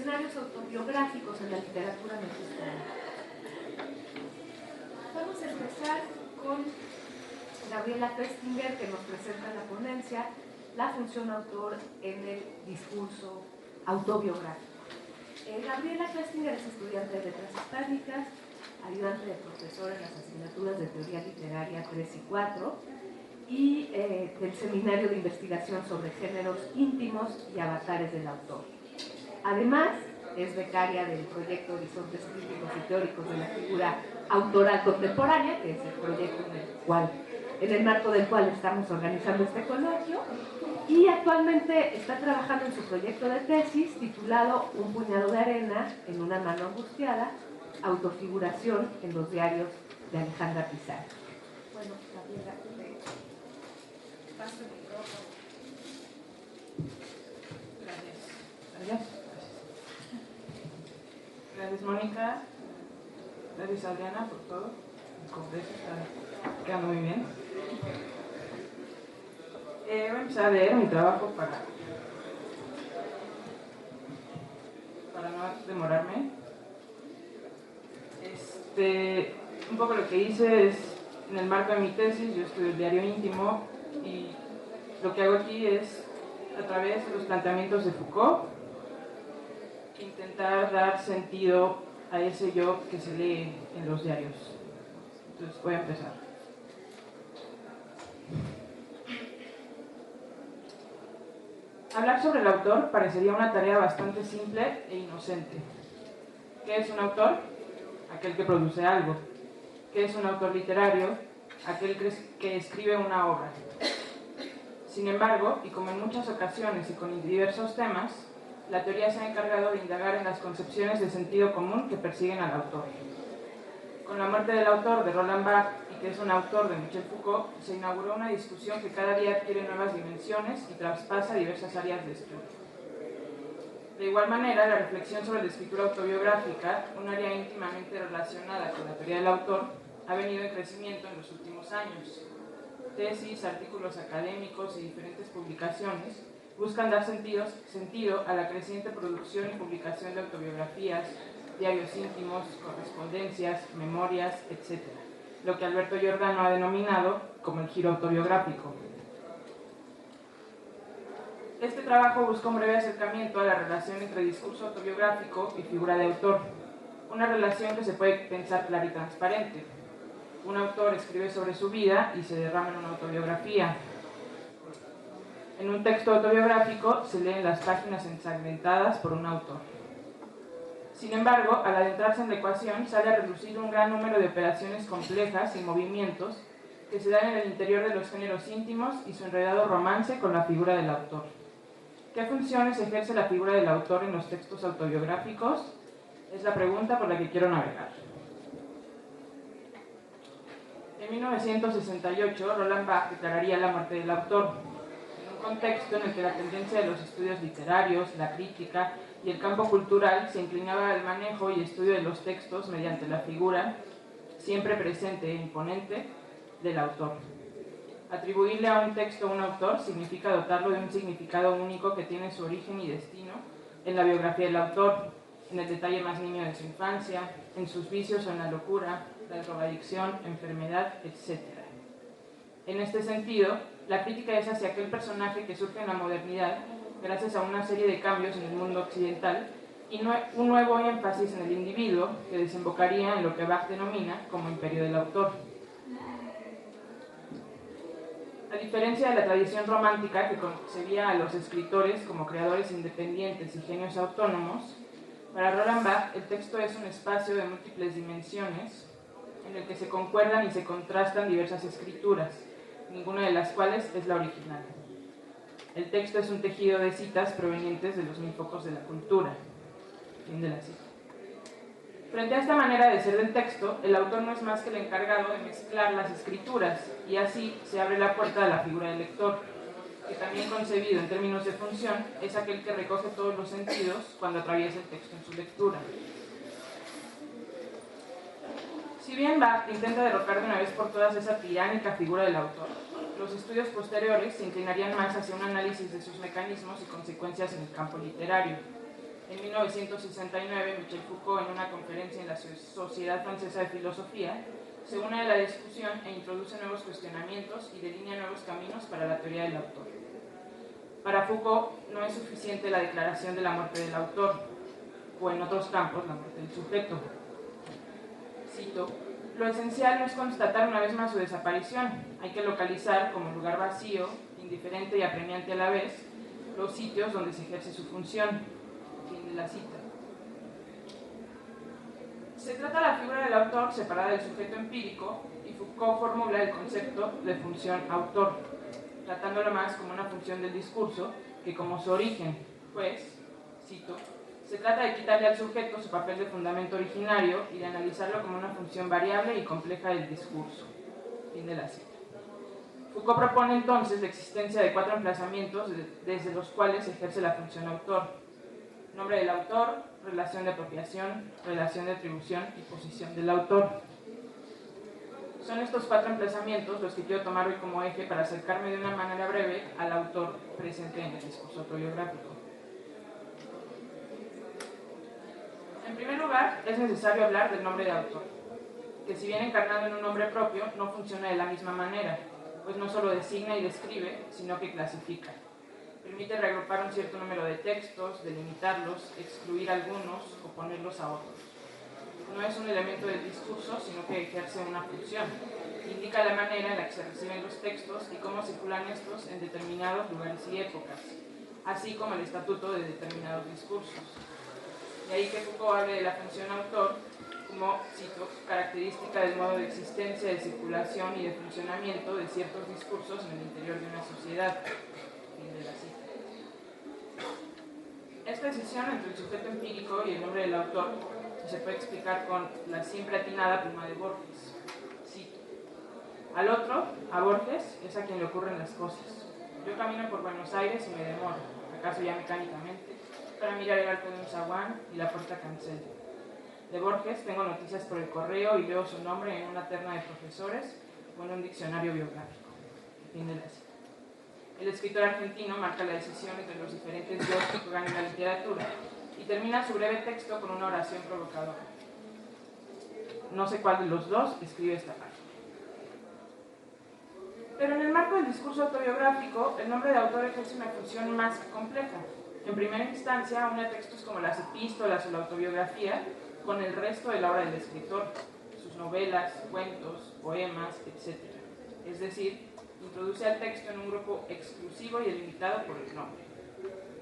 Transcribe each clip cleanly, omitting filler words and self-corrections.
escenarios autobiográficos en la literatura mexicana. Vamos a empezar con Gabriela Köstinger, que nos presenta la ponencia La función autor en el discurso autobiográfico. Gabriela Köstinger es estudiante de Letras Hispánicas, ayudante de profesor en las asignaturas de Teoría Literaria 3 y 4 y del Seminario de Investigación sobre Géneros Íntimos y Avatares del Autor. Además, es becaria del proyecto Horizontes Críticos y Teóricos de la Figura Autoral Contemporánea, que es el proyecto en el marco del cual estamos organizando este coloquio, y actualmente está trabajando en su proyecto de tesis titulado Un puñado de arena en una mano angustiada, autofiguración en los diarios de Alejandra Pizarro. Bueno, Gabriela, te paso el micrófono. Gracias. Gracias, Mónica. Gracias, Adriana, por todo. El congreso está quedando muy bien. Voy a empezar a leer mi trabajo para no demorarme. Un poco lo que hice es, en el marco de mi tesis, yo estudio el diario íntimo y lo que hago aquí es, a través de los planteamientos de Foucault, intentar dar sentido a ese yo que se lee en los diarios. Entonces voy a empezar. Hablar sobre el autor parecería una tarea bastante simple e inocente. ¿Qué es un autor? Aquel que produce algo. ¿Qué es un autor literario? Aquel que escribe una obra. Sin embargo, y como en muchas ocasiones y con diversos temas, la teoría se ha encargado de indagar en las concepciones de sentido común que persiguen al autor. Con la muerte del autor de Roland Barthes, y que es un autor de Michel Foucault, se inauguró una discusión que cada día adquiere nuevas dimensiones y traspasa diversas áreas de estudio. De igual manera, la reflexión sobre la escritura autobiográfica, un área íntimamente relacionada con la teoría del autor, ha venido en crecimiento en los últimos años. Tesis, artículos académicos y diferentes publicaciones buscan dar sentido a la creciente producción y publicación de autobiografías, diarios íntimos, correspondencias, memorias, etc., lo que Alberto Giordano ha denominado como el giro autobiográfico. Este trabajo busca un breve acercamiento a la relación entre discurso autobiográfico y figura de autor, una relación que se puede pensar clara y transparente. Un autor escribe sobre su vida y se derrama en una autobiografía. En un texto autobiográfico se leen las páginas ensangrentadas por un autor. Sin embargo, al adentrarse en la ecuación, sale a relucir un gran número de operaciones complejas y movimientos que se dan en el interior de los géneros íntimos y su enredado romance con la figura del autor. ¿Qué funciones ejerce la figura del autor en los textos autobiográficos? Es la pregunta por la que quiero navegar. En 1968, Roland Barthes declararía la muerte del autor, en un contexto en el que la tendencia de los estudios literarios, la crítica y el campo cultural se inclinaba al manejo y estudio de los textos mediante la figura, siempre presente e imponente, del autor. Atribuirle a un texto a un autor significa dotarlo de un significado único que tiene su origen y destino en la biografía del autor, en el detalle más nimio de su infancia, en sus vicios o en la locura, la drogadicción, enfermedad, etc. En este sentido, la crítica es hacia aquel personaje que surge en la modernidad gracias a una serie de cambios en el mundo occidental y un nuevo énfasis en el individuo que desembocaría en lo que Barthes denomina como imperio del autor. A diferencia de la tradición romántica que concebía a los escritores como creadores independientes y genios autónomos, para Roland Barthes el texto es un espacio de múltiples dimensiones en el que se concuerdan y se contrastan diversas escrituras, ninguna de las cuales es la original. El texto es un tejido de citas provenientes de los mil focos de la cultura. Fin de la cita. Frente a esta manera de ser del texto, el autor no es más que el encargado de mezclar las escrituras, y así se abre la puerta a la figura del lector, que también concebido en términos de función, es aquel que recoge todos los sentidos cuando atraviesa el texto en su lectura. Si bien Barthes intenta derrocar de una vez por todas esa tiránica figura del autor, los estudios posteriores se inclinarían más hacia un análisis de sus mecanismos y consecuencias en el campo literario. En 1969, Michel Foucault, en una conferencia en la Sociedad Francesa de Filosofía, se une a la discusión e introduce nuevos cuestionamientos y delinea nuevos caminos para la teoría del autor. Para Foucault, no es suficiente la declaración de la muerte del autor, o en otros campos, la muerte del sujeto. Cito: lo esencial no es constatar una vez más su desaparición, hay que localizar como lugar vacío, indiferente y apremiante a la vez, los sitios donde se ejerce su función. Fin de la cita. Se trata la figura del autor separada del sujeto empírico y Foucault formula el concepto de función autor, tratándolo más como una función del discurso que como su origen, pues, cito, se trata de quitarle al sujeto su papel de fundamento originario y de analizarlo como una función variable y compleja del discurso. Fin de la cita. Foucault propone entonces la existencia de 4 emplazamientos desde los cuales se ejerce la función autor: nombre del autor, relación de apropiación, relación de atribución y posición del autor. Son estos 4 emplazamientos los que quiero tomar hoy como eje para acercarme de una manera breve al autor presente en el discurso autobiográfico. En primer lugar, es necesario hablar del nombre de autor, que si bien encarnado en un nombre propio, no funciona de la misma manera, pues no solo designa y describe, sino que clasifica. Permite reagrupar un cierto número de textos, delimitarlos, excluir algunos o ponerlos a otros. No es un elemento del discurso, sino que ejerce una función. Indica la manera en la que se reciben los textos y cómo circulan estos en determinados lugares y épocas, así como el estatuto de determinados discursos. De ahí que Foucault hable de la función autor como, cito, característica del modo de existencia, de circulación y de funcionamiento de ciertos discursos en el interior de una sociedad. Fin de la cita. Esta decisión entre el sujeto empírico y el nombre del autor se puede explicar con la siempre atinada pluma de Borges. Cito: al otro, a Borges, es a quien le ocurren las cosas. Yo camino por Buenos Aires y me demoro, acaso ya mecánicamente, para mirar el arco de un zaguán y la puerta cancel. De Borges tengo noticias por el correo y leo su nombre en una terna de profesores o en un diccionario biográfico. Fin de la cita. El escritor argentino marca la decisión entre los diferentes yo que juegan en la literatura y termina su breve texto con una oración provocadora. No sé cuál de los dos escribe esta página. Pero en el marco del discurso autobiográfico, el nombre de autor ejerce una función más compleja. En primera instancia, une textos como las epístolas o la autobiografía con el resto de la obra del escritor, sus novelas, cuentos, poemas, etc. Es decir, introduce al texto en un grupo exclusivo y delimitado por el nombre.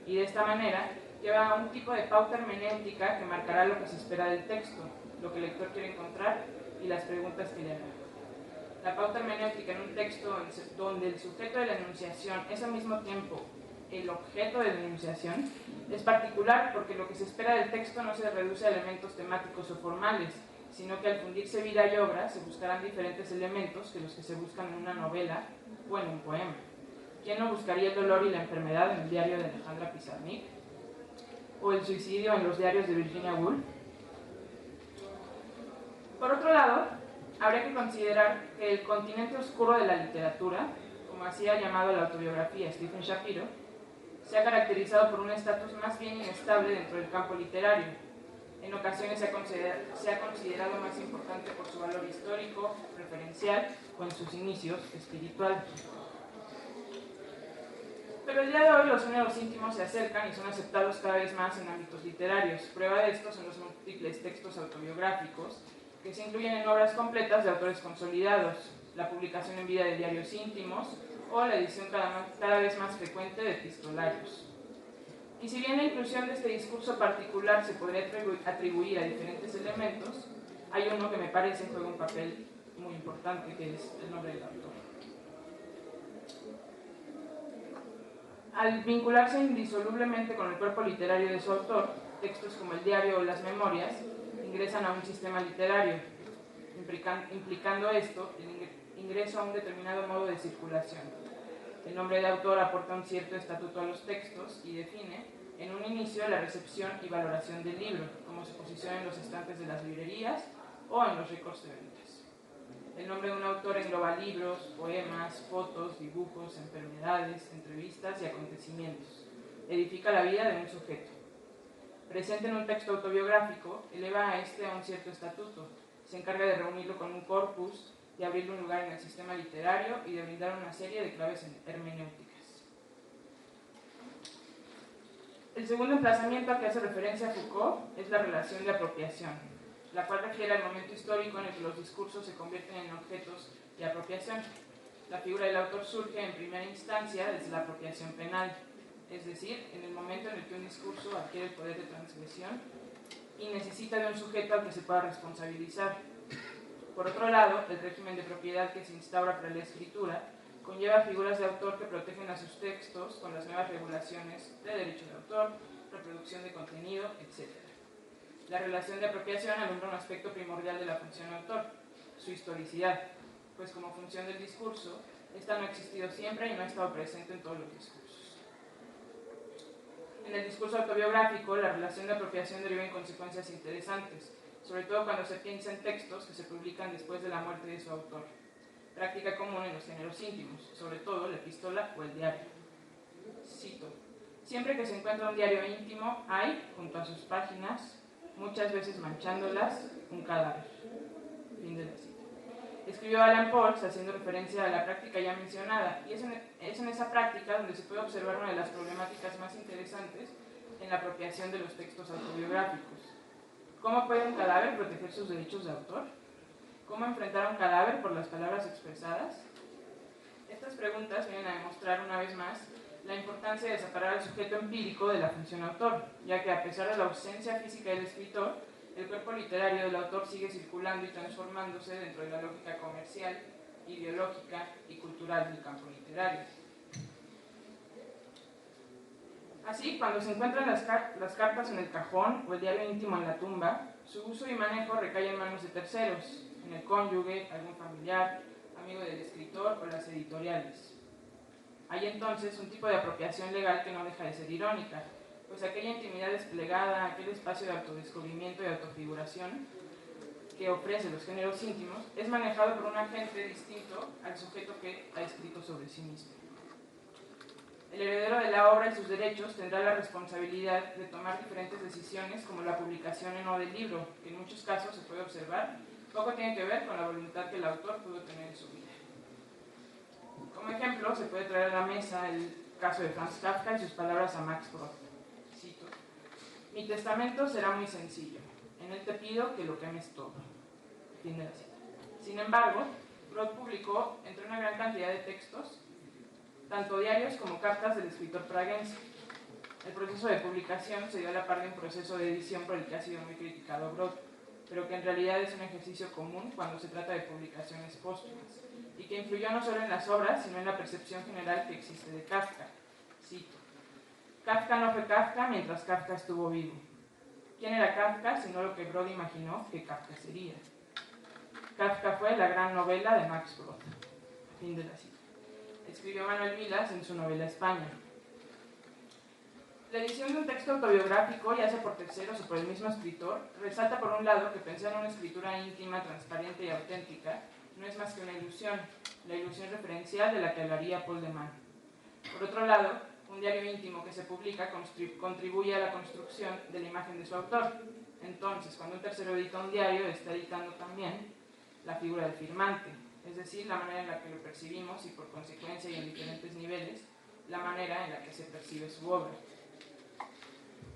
Y de esta manera, lleva a un tipo de pauta hermenéutica que marcará lo que se espera del texto, lo que el lector quiere encontrar y las preguntas que le hará. La pauta hermenéutica en un texto donde el sujeto de la enunciación es al mismo tiempo el objeto de la enunciación es particular porque lo que se espera del texto no se reduce a elementos temáticos o formales, sino que al fundirse vida y obra se buscarán diferentes elementos que los que se buscan en una novela o en un poema. ¿Quién no buscaría el dolor y la enfermedad en el diario de Alejandra Pizarnik? ¿O el suicidio en los diarios de Virginia Woolf? Por otro lado, habría que considerar que el continente oscuro de la literatura, como así ha llamado la autobiografía Stephen Shapiro, se ha caracterizado por un estatus más bien inestable dentro del campo literario. En ocasiones se ha considerado más importante por su valor histórico, referencial o en sus inicios espiritual. Pero el día de hoy los géneros íntimos se acercan y son aceptados cada vez más en ámbitos literarios. Prueba de esto son los múltiples textos autobiográficos que se incluyen en obras completas de autores consolidados, la publicación en vida de diarios íntimos o la edición cada vez más frecuente de epistolarios. Y si bien la inclusión de este discurso particular se podría atribuir a diferentes elementos, hay uno que me parece juega un papel muy importante, que es el nombre del autor. Al vincularse indisolublemente con el cuerpo literario de su autor, textos como el diario o las memorias ingresan a un sistema literario, implicando esto el ingreso a un determinado modo de circulación. El nombre de autor aporta un cierto estatuto a los textos y define, en un inicio, la recepción y valoración del libro, como se posiciona en los estantes de las librerías o en los récords de ventas. El nombre de un autor engloba libros, poemas, fotos, dibujos, enfermedades, entrevistas y acontecimientos. Edifica la vida de un sujeto. presente en un texto autobiográfico, eleva a este a un cierto estatuto, se encarga de reunirlo con un corpus, de abrirle un lugar en el sistema literario y de brindar una serie de claves hermenéuticas. El segundo emplazamiento al que hace referencia Foucault es la relación de apropiación, la cual refiere al momento histórico en el que los discursos se convierten en objetos de apropiación. La figura del autor surge en primera instancia desde la apropiación penal, es decir, en el momento en el que un discurso adquiere el poder de transgresión y necesita de un sujeto al que se pueda responsabilizar. Por otro lado, el régimen de propiedad que se instaura para la escritura conlleva figuras de autor que protegen a sus textos con las nuevas regulaciones de derecho de autor, reproducción de contenido, etc. La relación de apropiación alumbra un aspecto primordial de la función autor, su historicidad, pues como función del discurso, esta no ha existido siempre y no ha estado presente en todos los discursos. En el discurso autobiográfico, la relación de apropiación deriva en consecuencias interesantes, sobre todo cuando se piensa en textos que se publican después de la muerte de su autor, práctica común en los géneros íntimos, sobre todo la epístola o el diario. Cito: siempre que se encuentra un diario íntimo, hay, junto a sus páginas, muchas veces manchándolas, un cadáver. Fin de la cita. Escribió Alan Pauls haciendo referencia a la práctica ya mencionada, y es en esa práctica donde se puede observar una de las problemáticas más interesantes en la apropiación de los textos autobiográficos. ¿Cómo puede un cadáver proteger sus derechos de autor? ¿Cómo enfrentar a un cadáver por las palabras expresadas? Estas preguntas vienen a demostrar una vez más la importancia de separar al sujeto empírico de la función autor, ya que a pesar de la ausencia física del escritor, el cuerpo literario del autor sigue circulando y transformándose dentro de la lógica comercial, ideológica y cultural del campo literario. Así, cuando se encuentran las cartas en el cajón o el diario íntimo en la tumba, su uso y manejo recae en manos de terceros, en el cónyuge, algún familiar, amigo del escritor o las editoriales. Hay entonces un tipo de apropiación legal que no deja de ser irónica, pues aquella intimidad desplegada, aquel espacio de autodescubrimiento y autofiguración que ofrece los géneros íntimos, es manejado por un agente distinto al sujeto que ha escrito sobre sí mismo. El heredero de la obra y sus derechos tendrá la responsabilidad de tomar diferentes decisiones, como la publicación o no del libro, que en muchos casos se puede observar, poco tiene que ver con la voluntad que el autor pudo tener en su vida. Como ejemplo, se puede traer a la mesa el caso de Franz Kafka y sus palabras a Max Brod. Cito: mi testamento será muy sencillo, en él te pido que lo quemes todo. Fin de la cita. Sin embargo, Brod publicó entre una gran cantidad de textos, tanto diarios como cartas del escritor praguense. El proceso de publicación se dio a la par de un proceso de edición por el que ha sido muy criticado Brod, pero que en realidad es un ejercicio común cuando se trata de publicaciones póstumas, y que influyó no solo en las obras, sino en la percepción general que existe de Kafka. Cito: Kafka no fue Kafka mientras Kafka estuvo vivo. ¿Quién era Kafka sino lo que Brod imaginó que Kafka sería? Kafka fue la gran novela de Max Brod. Fin de la cita. Escribió Manuel Vilas en su novela España. La edición de un texto autobiográfico, ya sea por terceros o por el mismo escritor, resalta por un lado que pensar en una escritura íntima, transparente y auténtica no es más que una ilusión, la ilusión referencial de la que hablaría Paul de Man. Por otro lado, un diario íntimo que se publica contribuye a la construcción de la imagen de su autor. Entonces, cuando un tercero edita un diario, está editando también la figura del firmante, es decir, la manera en la que lo percibimos y por consecuencia y en diferentes niveles, la manera en la que se percibe su obra.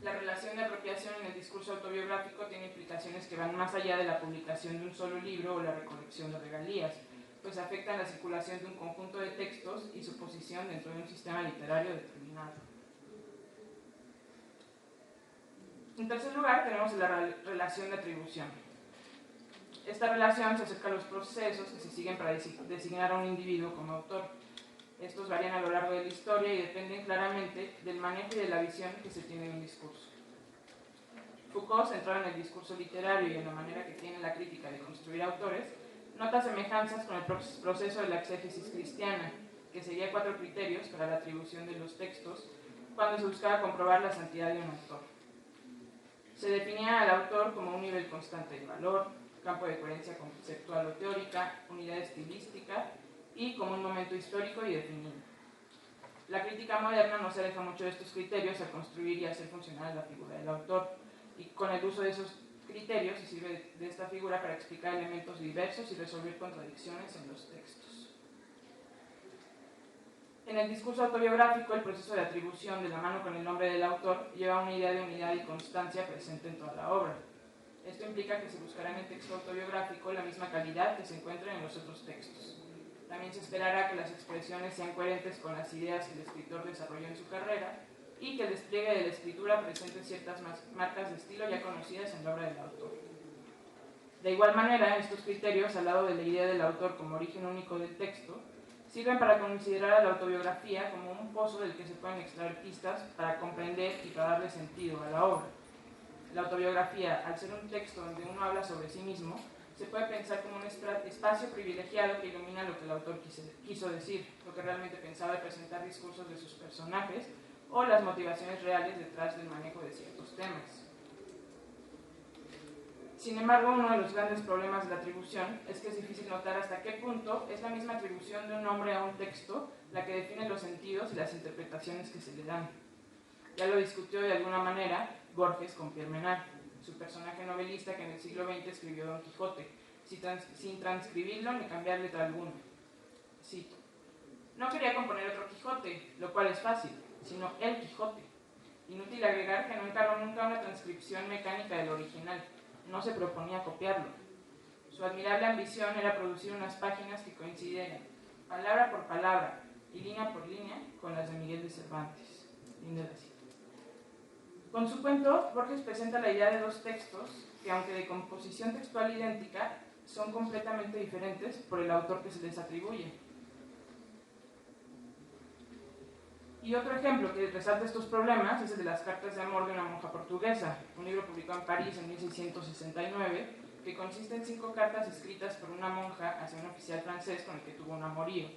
La relación de apropiación en el discurso autobiográfico tiene implicaciones que van más allá de la publicación de un solo libro o la recolección de regalías, pues afectan la circulación de un conjunto de textos y su posición dentro de un sistema literario determinado. En tercer lugar, tenemos la relación de atribución. Esta relación se acerca a los procesos que se siguen para designar a un individuo como autor. Estos varían a lo largo de la historia y dependen claramente del manejo y de la visión que se tiene de un discurso. Foucault, centrado en el discurso literario y en la manera que tiene la crítica de construir autores, nota semejanzas con el proceso de la exégesis cristiana, que seguía 4 criterios para la atribución de los textos cuando se buscaba comprobar la santidad de un autor. Se definía al autor como un nivel constante de valor, campo de coherencia conceptual o teórica, unidad estilística y como un momento histórico y definido. La crítica moderna no se aleja mucho de estos criterios al construir y hacer funcionar la figura del autor, y con el uso de esos criterios se sirve de esta figura para explicar elementos diversos y resolver contradicciones en los textos. En el discurso autobiográfico, el proceso de atribución de la mano con el nombre del autor lleva una idea de unidad y constancia presente en toda la obra. Esto implica que se buscará en el texto autobiográfico la misma calidad que se encuentra en los otros textos. También se esperará que las expresiones sean coherentes con las ideas que el escritor desarrolló en su carrera y que el despliegue de la escritura presente ciertas marcas de estilo ya conocidas en la obra del autor. De igual manera, estos criterios, al lado de la idea del autor como origen único del texto, sirven para considerar a la autobiografía como un pozo del que se pueden extraer pistas para comprender y para darle sentido a la obra. La autobiografía, al ser un texto donde uno habla sobre sí mismo, se puede pensar como un espacio privilegiado que ilumina lo que el autor quiso decir, lo que realmente pensaba de presentar discursos de sus personajes o las motivaciones reales detrás del manejo de ciertos temas. Sin embargo, uno de los grandes problemas de la atribución es que es difícil notar hasta qué punto es la misma atribución de un nombre a un texto la que define los sentidos y las interpretaciones que se le dan. Ya lo discutió de alguna manera Borges con Pierre Menard, su personaje novelista que en el siglo XX escribió Don Quijote, sin transcribirlo ni cambiar letra alguna. Cito: no quería componer otro Quijote, lo cual es fácil, sino el Quijote. Inútil agregar que no encargó nunca una transcripción mecánica del original, no se proponía copiarlo. Su admirable ambición era producir unas páginas que coincidieran, palabra por palabra y línea por línea, con las de Miguel de Cervantes. Linda la cita. Con su cuento, Borges presenta la idea de dos textos que, aunque de composición textual idéntica, son completamente diferentes por el autor que se les atribuye. Y otro ejemplo que resalta estos problemas es el de las cartas de amor de una monja portuguesa, un libro publicado en París en 1669, que consiste en 5 cartas escritas por una monja hacia un oficial francés con el que tuvo un amorío.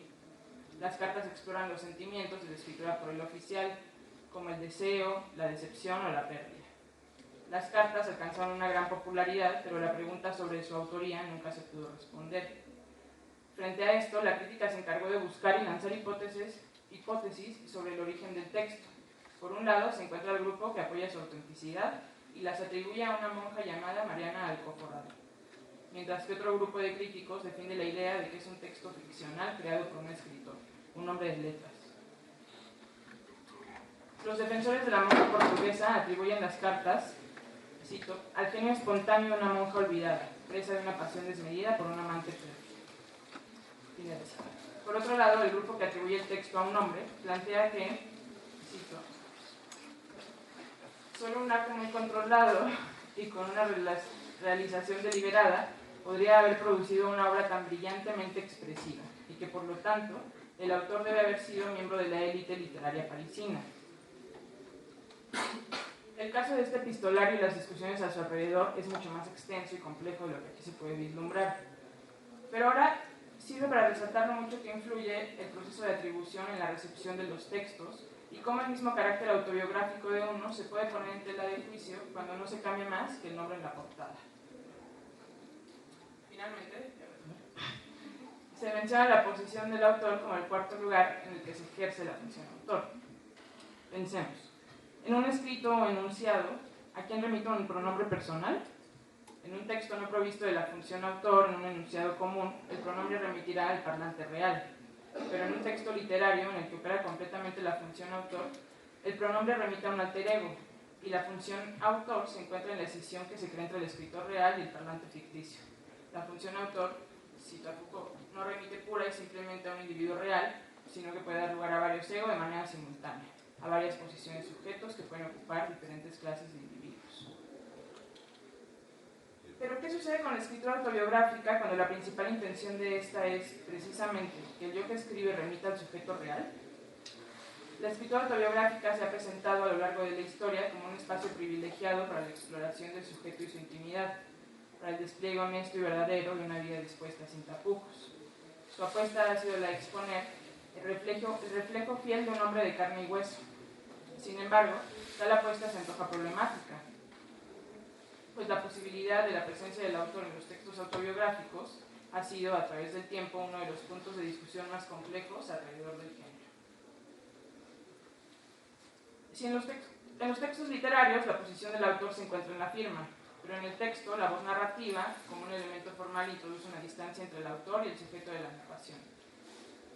Las cartas exploran los sentimientos de la escritura por el oficial, como el deseo, la decepción o la pérdida. Las cartas alcanzaron una gran popularidad, pero la pregunta sobre su autoría nunca se pudo responder. Frente a esto, la crítica se encargó de buscar y lanzar hipótesis sobre el origen del texto. Por un lado, se encuentra el grupo que apoya su autenticidad y las atribuye a una monja llamada Mariana Alcoforado, mientras que otro grupo de críticos defiende la idea de que es un texto ficcional creado por un escritor, un hombre de letras. Los defensores de la monja portuguesa atribuyen las cartas, cito, al genio espontáneo de una monja olvidada, presa de una pasión desmedida por un amante perdido. Por otro lado, el grupo que atribuye el texto a un hombre plantea que, cito, solo un acto muy controlado y con una realización deliberada podría haber producido una obra tan brillantemente expresiva y que, por lo tanto, el autor debe haber sido miembro de la élite literaria parisina. El caso de este epistolario y las discusiones a su alrededor es mucho más extenso y complejo de lo que aquí se puede vislumbrar. Pero ahora sirve para resaltar lo mucho que influye el proceso de atribución en la recepción de los textos y cómo el mismo carácter autobiográfico de uno se puede poner en tela de juicio cuando no se cambie más que el nombre en la portada. Finalmente, se menciona la posición del autor como el cuarto lugar en el que se ejerce la función autor. Pensemos, en un escrito o enunciado, ¿a quién remite un pronombre personal? En un texto no provisto de la función autor, en un enunciado común, el pronombre remitirá al parlante real. Pero en un texto literario, en el que opera completamente la función autor, el pronombre remite a un alter ego, y la función autor se encuentra en la escisión que se crea entre el escritor real y el parlante ficticio. La función autor, cito a Foucault, no remite pura y simplemente a un individuo real, sino que puede dar lugar a varios egos de manera simultánea, a varias posiciones sujetos que pueden ocupar diferentes clases de individuos. Pero ¿qué sucede con la escritura autobiográfica cuando la principal intención de esta es, precisamente, que el yo que escribe remita al sujeto real? La escritura autobiográfica se ha presentado a lo largo de la historia como un espacio privilegiado para la exploración del sujeto y su intimidad, para el despliegue honesto y verdadero de una vida dispuesta sin tapujos. Su apuesta ha sido la de exponer el reflejo fiel de un hombre de carne y hueso. Sin embargo, tal apuesta se antoja problemática, pues la posibilidad de la presencia del autor en los textos autobiográficos ha sido, a través del tiempo, uno de los puntos de discusión más complejos alrededor del género. Si en los textos literarios la posición del autor se encuentra en la firma, pero en el texto la voz narrativa, como un elemento formal, introduce una distancia entre el autor y el sujeto de la narración.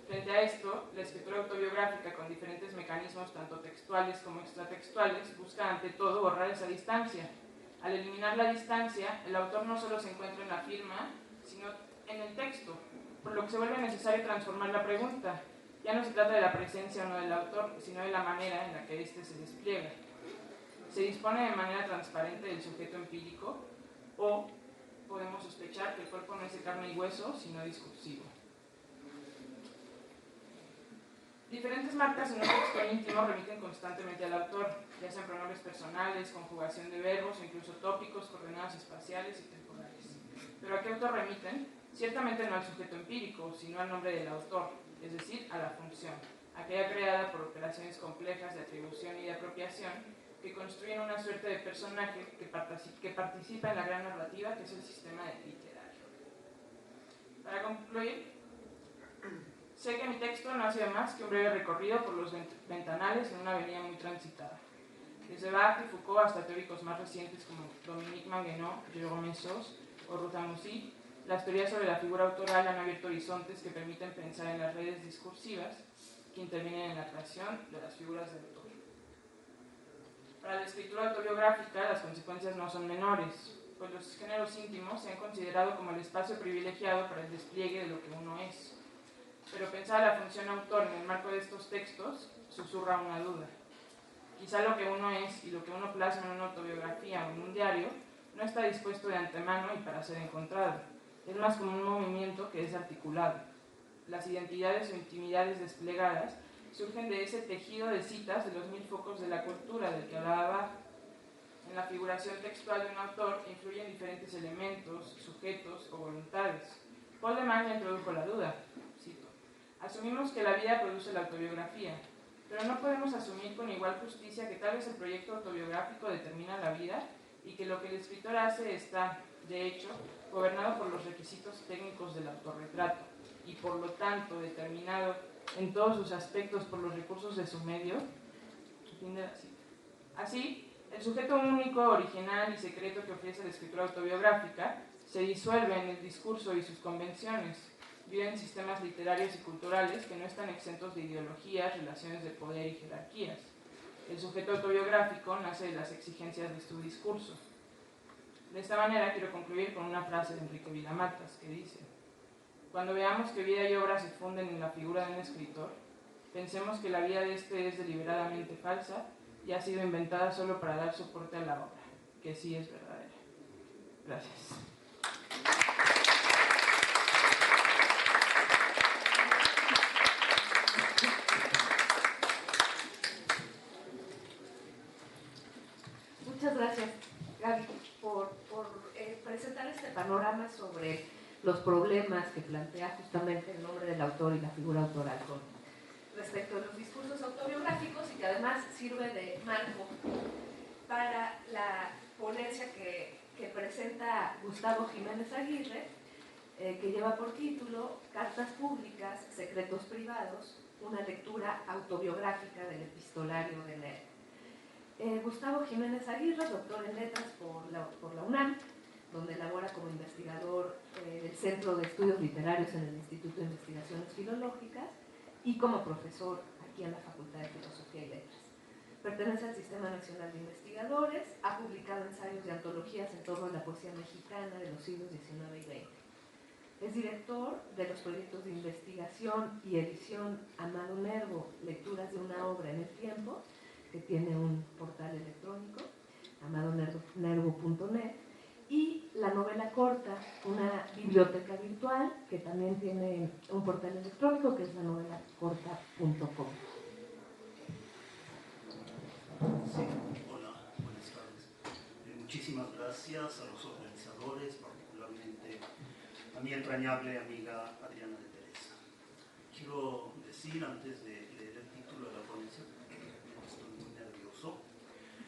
Frente a esto, la escritura autobiográfica, con diferentes mecanismos tanto textuales como extratextuales, busca ante todo borrar esa distancia. Al eliminar la distancia, el autor no solo se encuentra en la firma, sino en el texto, por lo que se vuelve necesario transformar la pregunta. Ya no se trata de la presencia o no del autor, sino de la manera en la que éste se despliega. ¿Se dispone de manera transparente del sujeto empírico o podemos sospechar que el cuerpo no es de carne y hueso, sino discursivo? Diferentes marcas en un texto íntimo remiten constantemente al autor, ya sean pronombres personales, conjugación de verbos o incluso tópicos, coordenadas espaciales y temporales. ¿Pero a qué autor remiten? Ciertamente no al sujeto empírico, sino al nombre del autor, es decir, a la función, aquella creada por operaciones complejas de atribución y de apropiación que construyen una suerte de personaje que participa en la gran narrativa que es el sistema literario. Para concluir, sé que mi texto no ha sido más que un breve recorrido por los ventanales en una avenida muy transitada. Desde Barthes y Foucault hasta teóricos más recientes como Dominique Manguenot, Jérôme Sos o Ruth Amouzit, las teorías sobre la figura autoral han abierto horizontes que permiten pensar en las redes discursivas que intervienen en la creación de las figuras del autor. Para la escritura autobiográfica, las consecuencias no son menores, pues los géneros íntimos se han considerado como el espacio privilegiado para el despliegue de lo que uno es. Pero pensar la función autor en el marco de estos textos susurra una duda. Quizá lo que uno es y lo que uno plasma en una autobiografía o en un diario no está dispuesto de antemano y para ser encontrado. Es más como un movimiento que es articulado. Las identidades o intimidades desplegadas surgen de ese tejido de citas de los 1000 focos de la cultura del que hablaba Barthes. En la figuración textual de un autor influyen diferentes elementos, sujetos o voluntades. Paul de Man introdujo la duda, cito: asumimos que la vida produce la autobiografía, pero no podemos asumir con igual justicia que tal vez el proyecto autobiográfico determina la vida y que lo que el escritor hace está, de hecho, gobernado por los requisitos técnicos del autorretrato y por lo tanto determinado en todos sus aspectos por los recursos de su medio. Fin de la cita. Así, el sujeto único, original y secreto que ofrece la escritura autobiográfica se disuelve en el discurso y sus convenciones, vive en sistemas literarios y culturales que no están exentos de ideologías, relaciones de poder y jerarquías. El sujeto autobiográfico nace de las exigencias de su discurso. De esta manera quiero concluir con una frase de Enrique Vilamatas que dice: cuando veamos que vida y obra se funden en la figura de un escritor, pensemos que la vida de éste es deliberadamente falsa y ha sido inventada solo para dar soporte a la obra, que sí es verdadera. Gracias. Muchas gracias, Gaby, por presentar este panorama sobre los problemas que plantea justamente el nombre del autor y la figura autoral con respecto a los discursos autobiográficos, y que además sirve de marco para la ponencia que presenta Gustavo Jiménez Aguirre, que lleva por título Cartas Públicas, Secretos Privados, una lectura autobiográfica del epistolario de Nervo. Gustavo Jiménez Aguirre, doctor en letras por la UNAM, donde labora como investigador del Centro de Estudios Literarios en el Instituto de Investigaciones Filológicas y como profesor aquí en la Facultad de Filosofía y Letras. Pertenece al Sistema Nacional de Investigadores, ha publicado ensayos y antologías en torno a la poesía mexicana de los siglos XIX y XX. Es director de los proyectos de investigación y edición Amado Nervo, Lecturas de una obra en el tiempo, que tiene un portal electrónico, amadonervo.net, y la novela corta, una biblioteca virtual, que también tiene un portal electrónico, que es la novelacorta.com. Sí, hola, buenas tardes. Muchísimas gracias a los organizadores, particularmente a mi entrañable amiga Adriana de Teresa. Quiero decir, antes de leer el título de la ponencia, que estoy muy nervioso.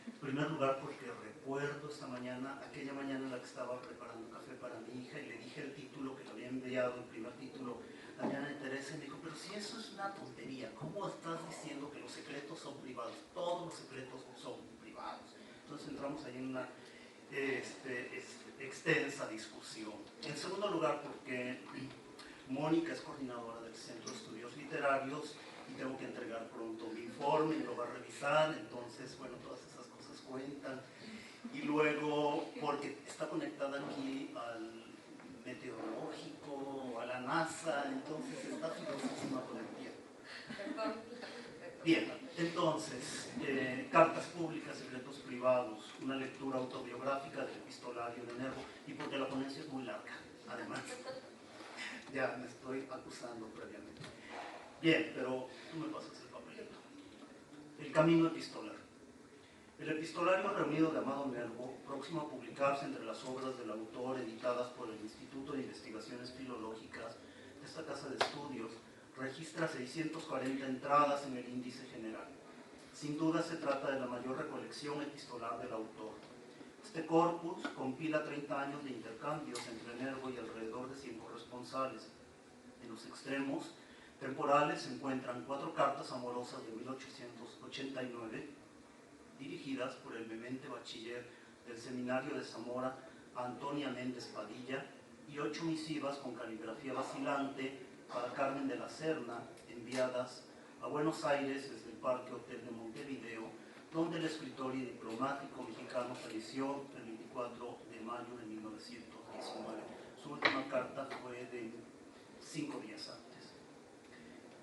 En primer lugar, porque recuerdo aquella mañana en la que estaba preparando café para mi hija, y le dije el título que le había enviado, el primer título, Adriana de Teresa, y me dijo, pero si eso es una tontería, ¿cómo estás diciendo que los secretos son privados? Todos los secretos son privados. Entonces entramos ahí en una extensa discusión. En segundo lugar, porque Mónica es coordinadora del Centro de Estudios Literarios y tengo que entregar pronto mi informe y lo va a revisar, entonces, bueno, todas esas cosas cuentan. Y luego, porque está conectada aquí al meteorológico, a la NASA, entonces está filosísima con el tiempo. Bien, entonces, cartas públicas, secretos privados, una lectura autobiográfica del epistolario de Nervo, y porque la ponencia es muy larga, además. Ya me estoy acusando previamente. Bien, pero tú me pasas el papelito. El camino epistolar. El epistolario reunido de Amado Nervo, próximo a publicarse entre las obras del autor editadas por el Instituto de Investigaciones Filológicas de esta casa de estudios, registra 640 entradas en el índice general. Sin duda se trata de la mayor recolección epistolar del autor. Este corpus compila 30 años de intercambios entre Nervo y alrededor de 100 corresponsales. En los extremos temporales se encuentran 4 cartas amorosas de 1889, dirigidas por el vehemente bachiller del Seminario de Zamora, Antonia Méndez Padilla, y 8 misivas con caligrafía vacilante para Carmen de la Serna, enviadas a Buenos Aires desde el Parque Hotel de Montevideo, donde el escritor y diplomático mexicano falleció el 24 de mayo de 1919. Su última carta fue de 5 días antes.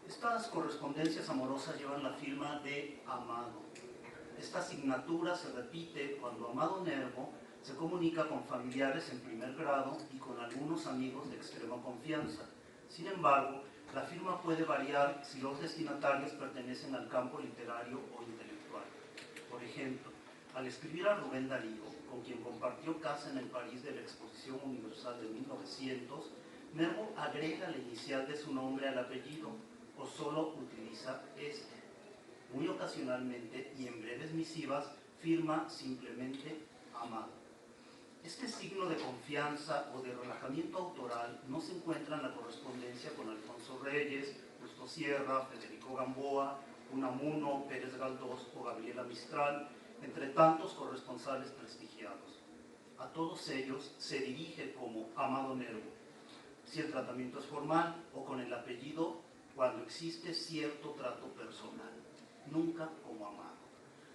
Estas correspondencias amorosas llevan la firma de Amado. Esta asignatura se repite cuando Amado Nervo se comunica con familiares en primer grado y con algunos amigos de extrema confianza. Sin embargo, la firma puede variar si los destinatarios pertenecen al campo literario o intelectual. Por ejemplo, al escribir a Rubén Darío, con quien compartió casa en el París de la Exposición Universal de 1900, Nervo agrega la inicial de su nombre al apellido o solo utiliza este. Muy ocasionalmente y en breves misivas firma simplemente Amado. Este signo de confianza o de relajamiento autoral no se encuentra en la correspondencia con Alfonso Reyes, Justo Sierra, Federico Gamboa, Unamuno, Pérez Galdós o Gabriela Mistral, entre tantos corresponsales prestigiados. A todos ellos se dirige como Amado Nervo, si el tratamiento es formal o con el apellido cuando existe cierto trato personal, nunca como Amado.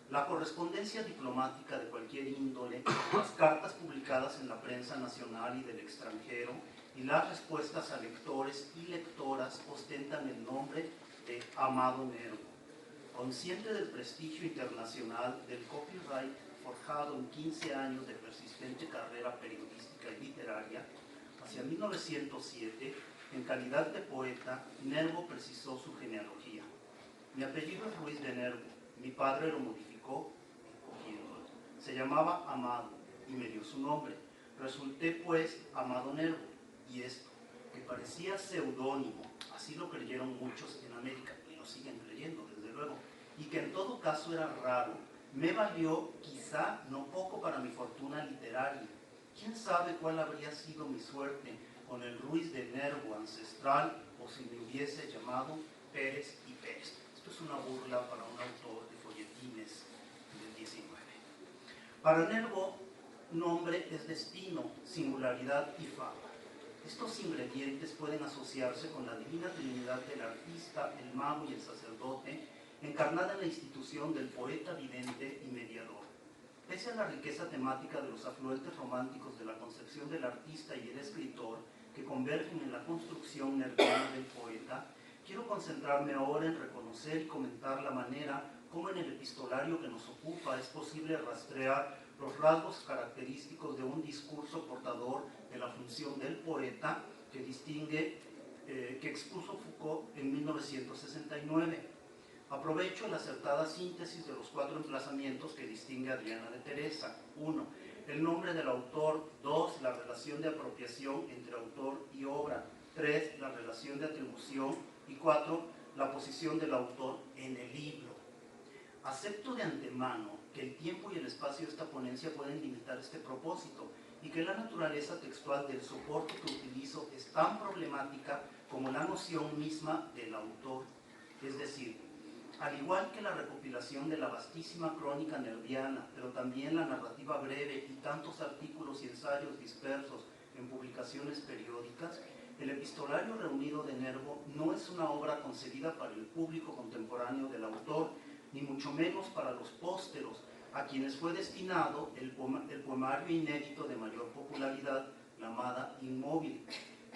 La correspondencia diplomática de cualquier índole, las cartas publicadas en la prensa nacional y del extranjero y las respuestas a lectores y lectoras ostentan el nombre de Amado Nervo. Consciente del prestigio internacional del copyright forjado en 15 años de persistente carrera periodística y literaria, hacia 1907, en calidad de poeta, Nervo precisó su genealogía. Mi apellido es Ruiz de Nervo, mi padre lo modificó cogiéndolo. Se llamaba Amado y me dio su nombre. Resulté pues Amado Nervo, y esto, que parecía seudónimo, así lo creyeron muchos en América, y lo siguen creyendo desde luego, y que en todo caso era raro, me valió quizá no poco para mi fortuna literaria. ¿Quién sabe cuál habría sido mi suerte con el Ruiz de Nervo ancestral o si me hubiese llamado Pérez y Pérez? Esto es una burla para un autor de folletines del 19. Para Nervo, nombre es destino, singularidad y fama. Estos ingredientes pueden asociarse con la divina trinidad del artista, el mago y el sacerdote, encarnada en la institución del poeta vidente y mediador. Pese a la riqueza temática de los afluentes románticos de la concepción del artista y el escritor, que convergen en la construcción nerviana del poeta, quiero concentrarme ahora en reconocer y comentar la manera como en el epistolario que nos ocupa es posible rastrear los rasgos característicos de un discurso portador de la función del poeta que expuso Foucault en 1969. Aprovecho la acertada síntesis de los 4 emplazamientos que distingue a Adriana de Teresa. 1. El nombre del autor. 2. La relación de apropiación entre autor y obra. 3. La relación de atribución. Y 4. La posición del autor en el libro. Acepto de antemano que el tiempo y el espacio de esta ponencia pueden limitar este propósito y que la naturaleza textual del soporte que utilizo es tan problemática como la noción misma del autor. Es decir, al igual que la recopilación de la vastísima crónica nerviana, pero también la narrativa breve y tantos artículos y ensayos dispersos en publicaciones periódicas, el epistolario reunido de Nervo no es una obra concebida para el público contemporáneo del autor, ni mucho menos para los pósteros, a quienes fue destinado el poemario inédito de mayor popularidad, la Amada Inmóvil.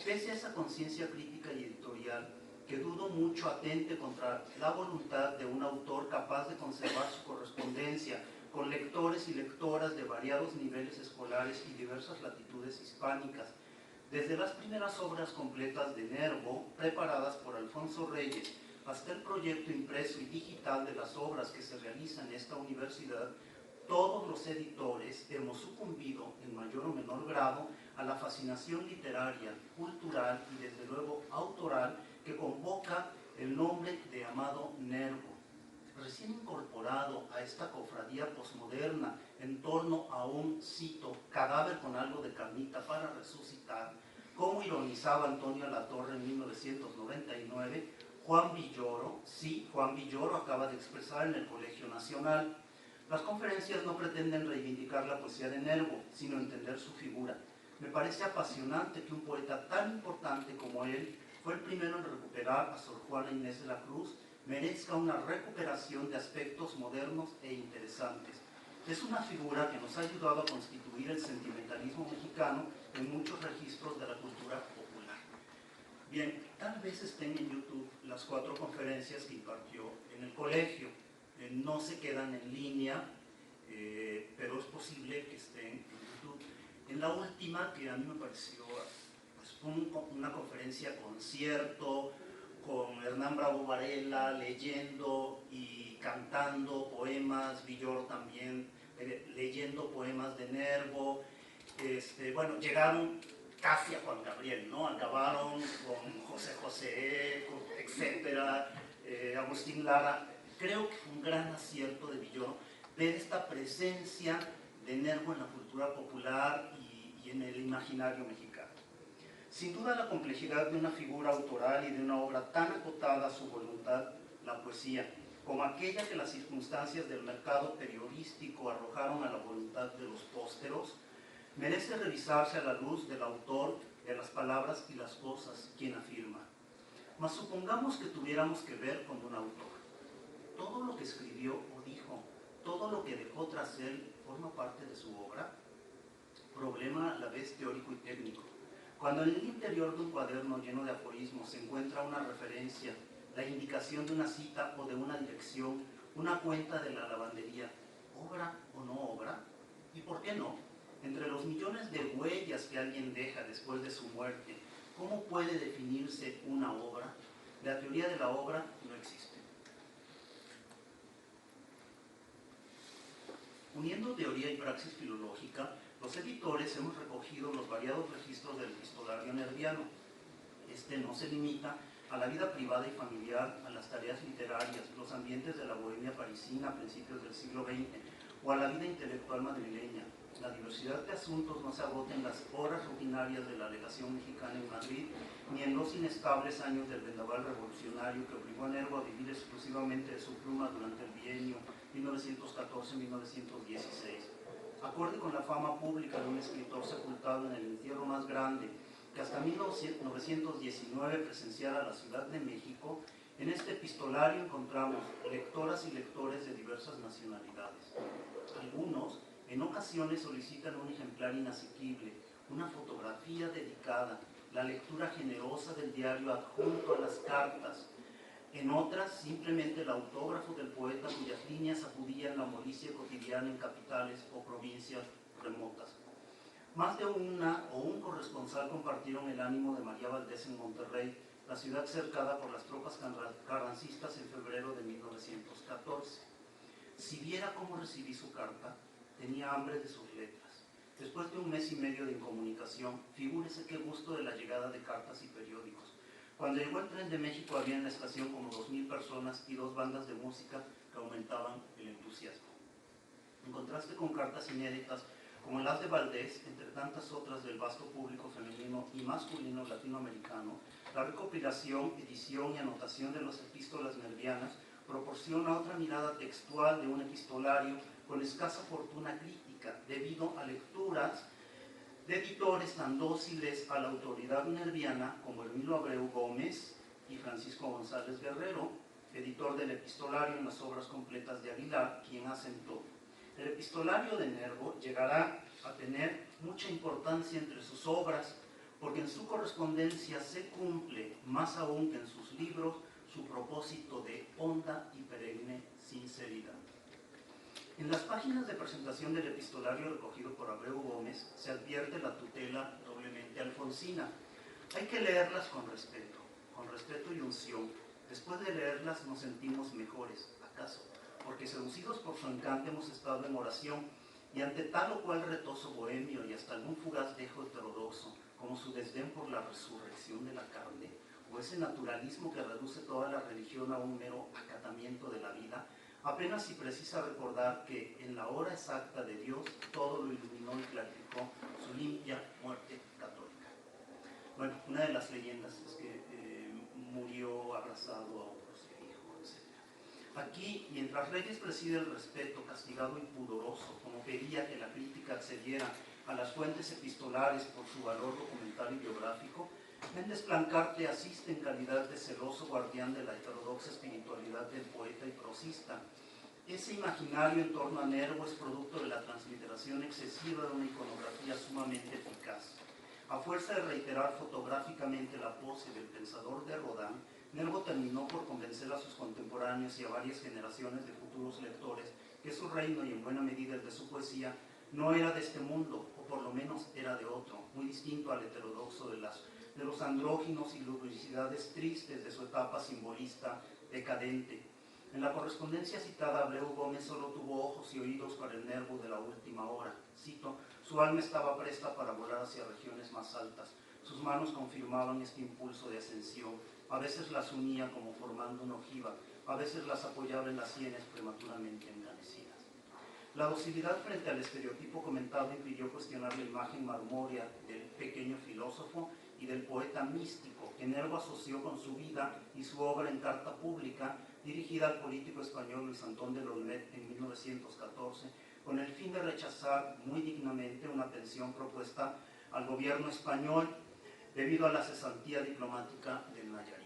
Pese a esa conciencia crítica y editorial, que dudo mucho atente contra la voluntad de un autor capaz de conservar su correspondencia con lectores y lectoras de variados niveles escolares y diversas latitudes hispánicas. Desde las primeras obras completas de Nervo, preparadas por Alfonso Reyes, hasta el proyecto impreso y digital de las obras que se realizan en esta universidad, todos los editores hemos sucumbido en mayor o menor grado a la fascinación literaria, cultural y desde luego autoral que convoca el nombre de Amado Nervo. Recién incorporado a esta cofradía posmoderna en torno a un, cito, cadáver con algo de carnita para resucitar, como ironizaba Antonio Latorre en 1999, Juan Villoro, sí, Juan Villoro acaba de expresar en el Colegio Nacional. Las conferencias no pretenden reivindicar la poesía de Nervo, sino entender su figura. Me parece apasionante que un poeta tan importante como él, fue el primero en recuperar a Sor Juana Inés de la Cruz, merezca una recuperación de aspectos modernos e interesantes. Es una figura que nos ha ayudado a constituir el sentimentalismo mexicano en muchos registros de la cultura popular. Bien, tal vez estén en YouTube las 4 conferencias que impartió en el colegio. No se quedan en línea, pero es posible que estén en YouTube. En la última, que a mí me pareció una conferencia concierto con Hernán Bravo Varela leyendo y cantando poemas, Villoro también leyendo poemas de Nervo. Bueno, llegaron casi a Juan Gabriel, ¿no? Acabaron con José José, etcétera, Agustín Lara. Creo que fue un gran acierto de Villoro ver esta presencia de Nervo en la cultura popular y en el imaginario mexicano. Sin duda la complejidad de una figura autoral y de una obra tan acotada a su voluntad, la poesía, como aquella que las circunstancias del mercado periodístico arrojaron a la voluntad de los pósteros, merece revisarse a la luz del autor de las palabras y las cosas, quien afirma. Mas supongamos que tuviéramos que ver con un autor. Todo lo que escribió o dijo, todo lo que dejó tras él, forma parte de su obra. Problema a la vez teórico y técnico. Cuando en el interior de un cuaderno lleno de aforismos se encuentra una referencia, la indicación de una cita o de una dirección, una cuenta de la lavandería, ¿obra o no obra? ¿Y por qué no? Entre los millones de huellas que alguien deja después de su muerte, ¿cómo puede definirse una obra? La teoría de la obra no existe. Uniendo teoría y praxis filológica, los editores hemos recogido los variados registros del epistolario nerviano. Este no se limita a la vida privada y familiar, a las tareas literarias, los ambientes de la bohemia parisina a principios del siglo XX o a la vida intelectual madrileña. La diversidad de asuntos no se agota en las horas rutinarias de la legación mexicana en Madrid, ni en los inestables años del vendaval revolucionario que obligó a Nervo a vivir exclusivamente de su pluma durante el bienio 1914-1916. Acorde con la fama pública de un escritor sepultado en el entierro más grande que hasta 1919 presenciara la Ciudad de México, en este epistolario encontramos lectoras y lectores de diversas nacionalidades. Algunos, en ocasiones, solicitan un ejemplar inasequible, una fotografía dedicada, la lectura generosa del diario adjunto a las cartas. En otras, simplemente el autógrafo del poeta cuyas líneas acudían la molicie cotidiana en capitales o provincias remotas. Más de una o un corresponsal compartieron el ánimo de María Valdés en Monterrey, la ciudad cercada por las tropas carrancistas en febrero de 1914. Si viera cómo recibí su carta, tenía hambre de sus letras. Después de un mes y medio de incomunicación, figúrese qué gusto de la llegada de cartas y periódicos. Cuando llegó el tren de México había en la estación como 2000 personas y 2 bandas de música que aumentaban el entusiasmo. En contraste con cartas inéditas como las de Valdés, entre tantas otras del vasto público femenino y masculino latinoamericano, la recopilación, edición y anotación de las epístolas nervianas proporciona otra mirada textual de un epistolario con escasa fortuna crítica, debido a lecturas de editores tan dóciles a la autoridad nerviana como Emilio Abreu Gómez y Francisco González Guerrero, editor del epistolario en las obras completas de Aguilar, quien asentó: el epistolario de Nervo llegará a tener mucha importancia entre sus obras, porque en su correspondencia se cumple, más aún que en sus libros, su propósito de honda y perenne sinceridad. En las páginas de presentación del epistolario recogido por Abreu Gómez se advierte la tutela doblemente alfonsina. Hay que leerlas con respeto y unción. Después de leerlas nos sentimos mejores, ¿acaso? Porque seducidos por su encanto hemos estado en oración, y ante tal o cual retozo bohemio y hasta algún fugaz dejo heterodoxo, como su desdén por la resurrección de la carne, o ese naturalismo que reduce toda la religión a un mero acatamiento de la vida, apenas si precisa recordar que en la hora exacta de Dios todo lo iluminó y clarificó su limpia muerte católica. Bueno, una de las leyendas es que murió abrazado a otros hijos, etc. Aquí, mientras Reyes preside el respeto, castigado y pudoroso, como pedía que la crítica accediera a las fuentes epistolares por su valor documental y biográfico, Méndez Plancarte asiste en calidad de celoso guardián de la heterodoxa espiritualidad del poeta y prosista. Ese imaginario en torno a Nervo es producto de la transliteración excesiva de una iconografía sumamente eficaz. A fuerza de reiterar fotográficamente la pose del pensador de Rodin, Nervo terminó por convencer a sus contemporáneos y a varias generaciones de futuros lectores que su reino, y en buena medida el de su poesía, no era de este mundo, o por lo menos era de otro, muy distinto al heterodoxo de los andróginos y lubricidades tristes de su etapa simbolista decadente. En la correspondencia citada, Abreu Gómez solo tuvo ojos y oídos para el Nervo de la última hora. Cito: su alma estaba presta para volar hacia regiones más altas. Sus manos confirmaban este impulso de ascensión. A veces las unía como formando una ojiva, a veces las apoyaba en las sienes prematuramente envanecidas. La docilidad frente al estereotipo comentado impidió cuestionar la imagen marmórea del pequeño filósofo y del poeta místico que Nervo asoció con su vida y su obra en Carta Pública, dirigida al político español Luis Antón de Launette en 1914, con el fin de rechazar muy dignamente una pensión propuesta al gobierno español debido a la cesantía diplomática del Nayarita.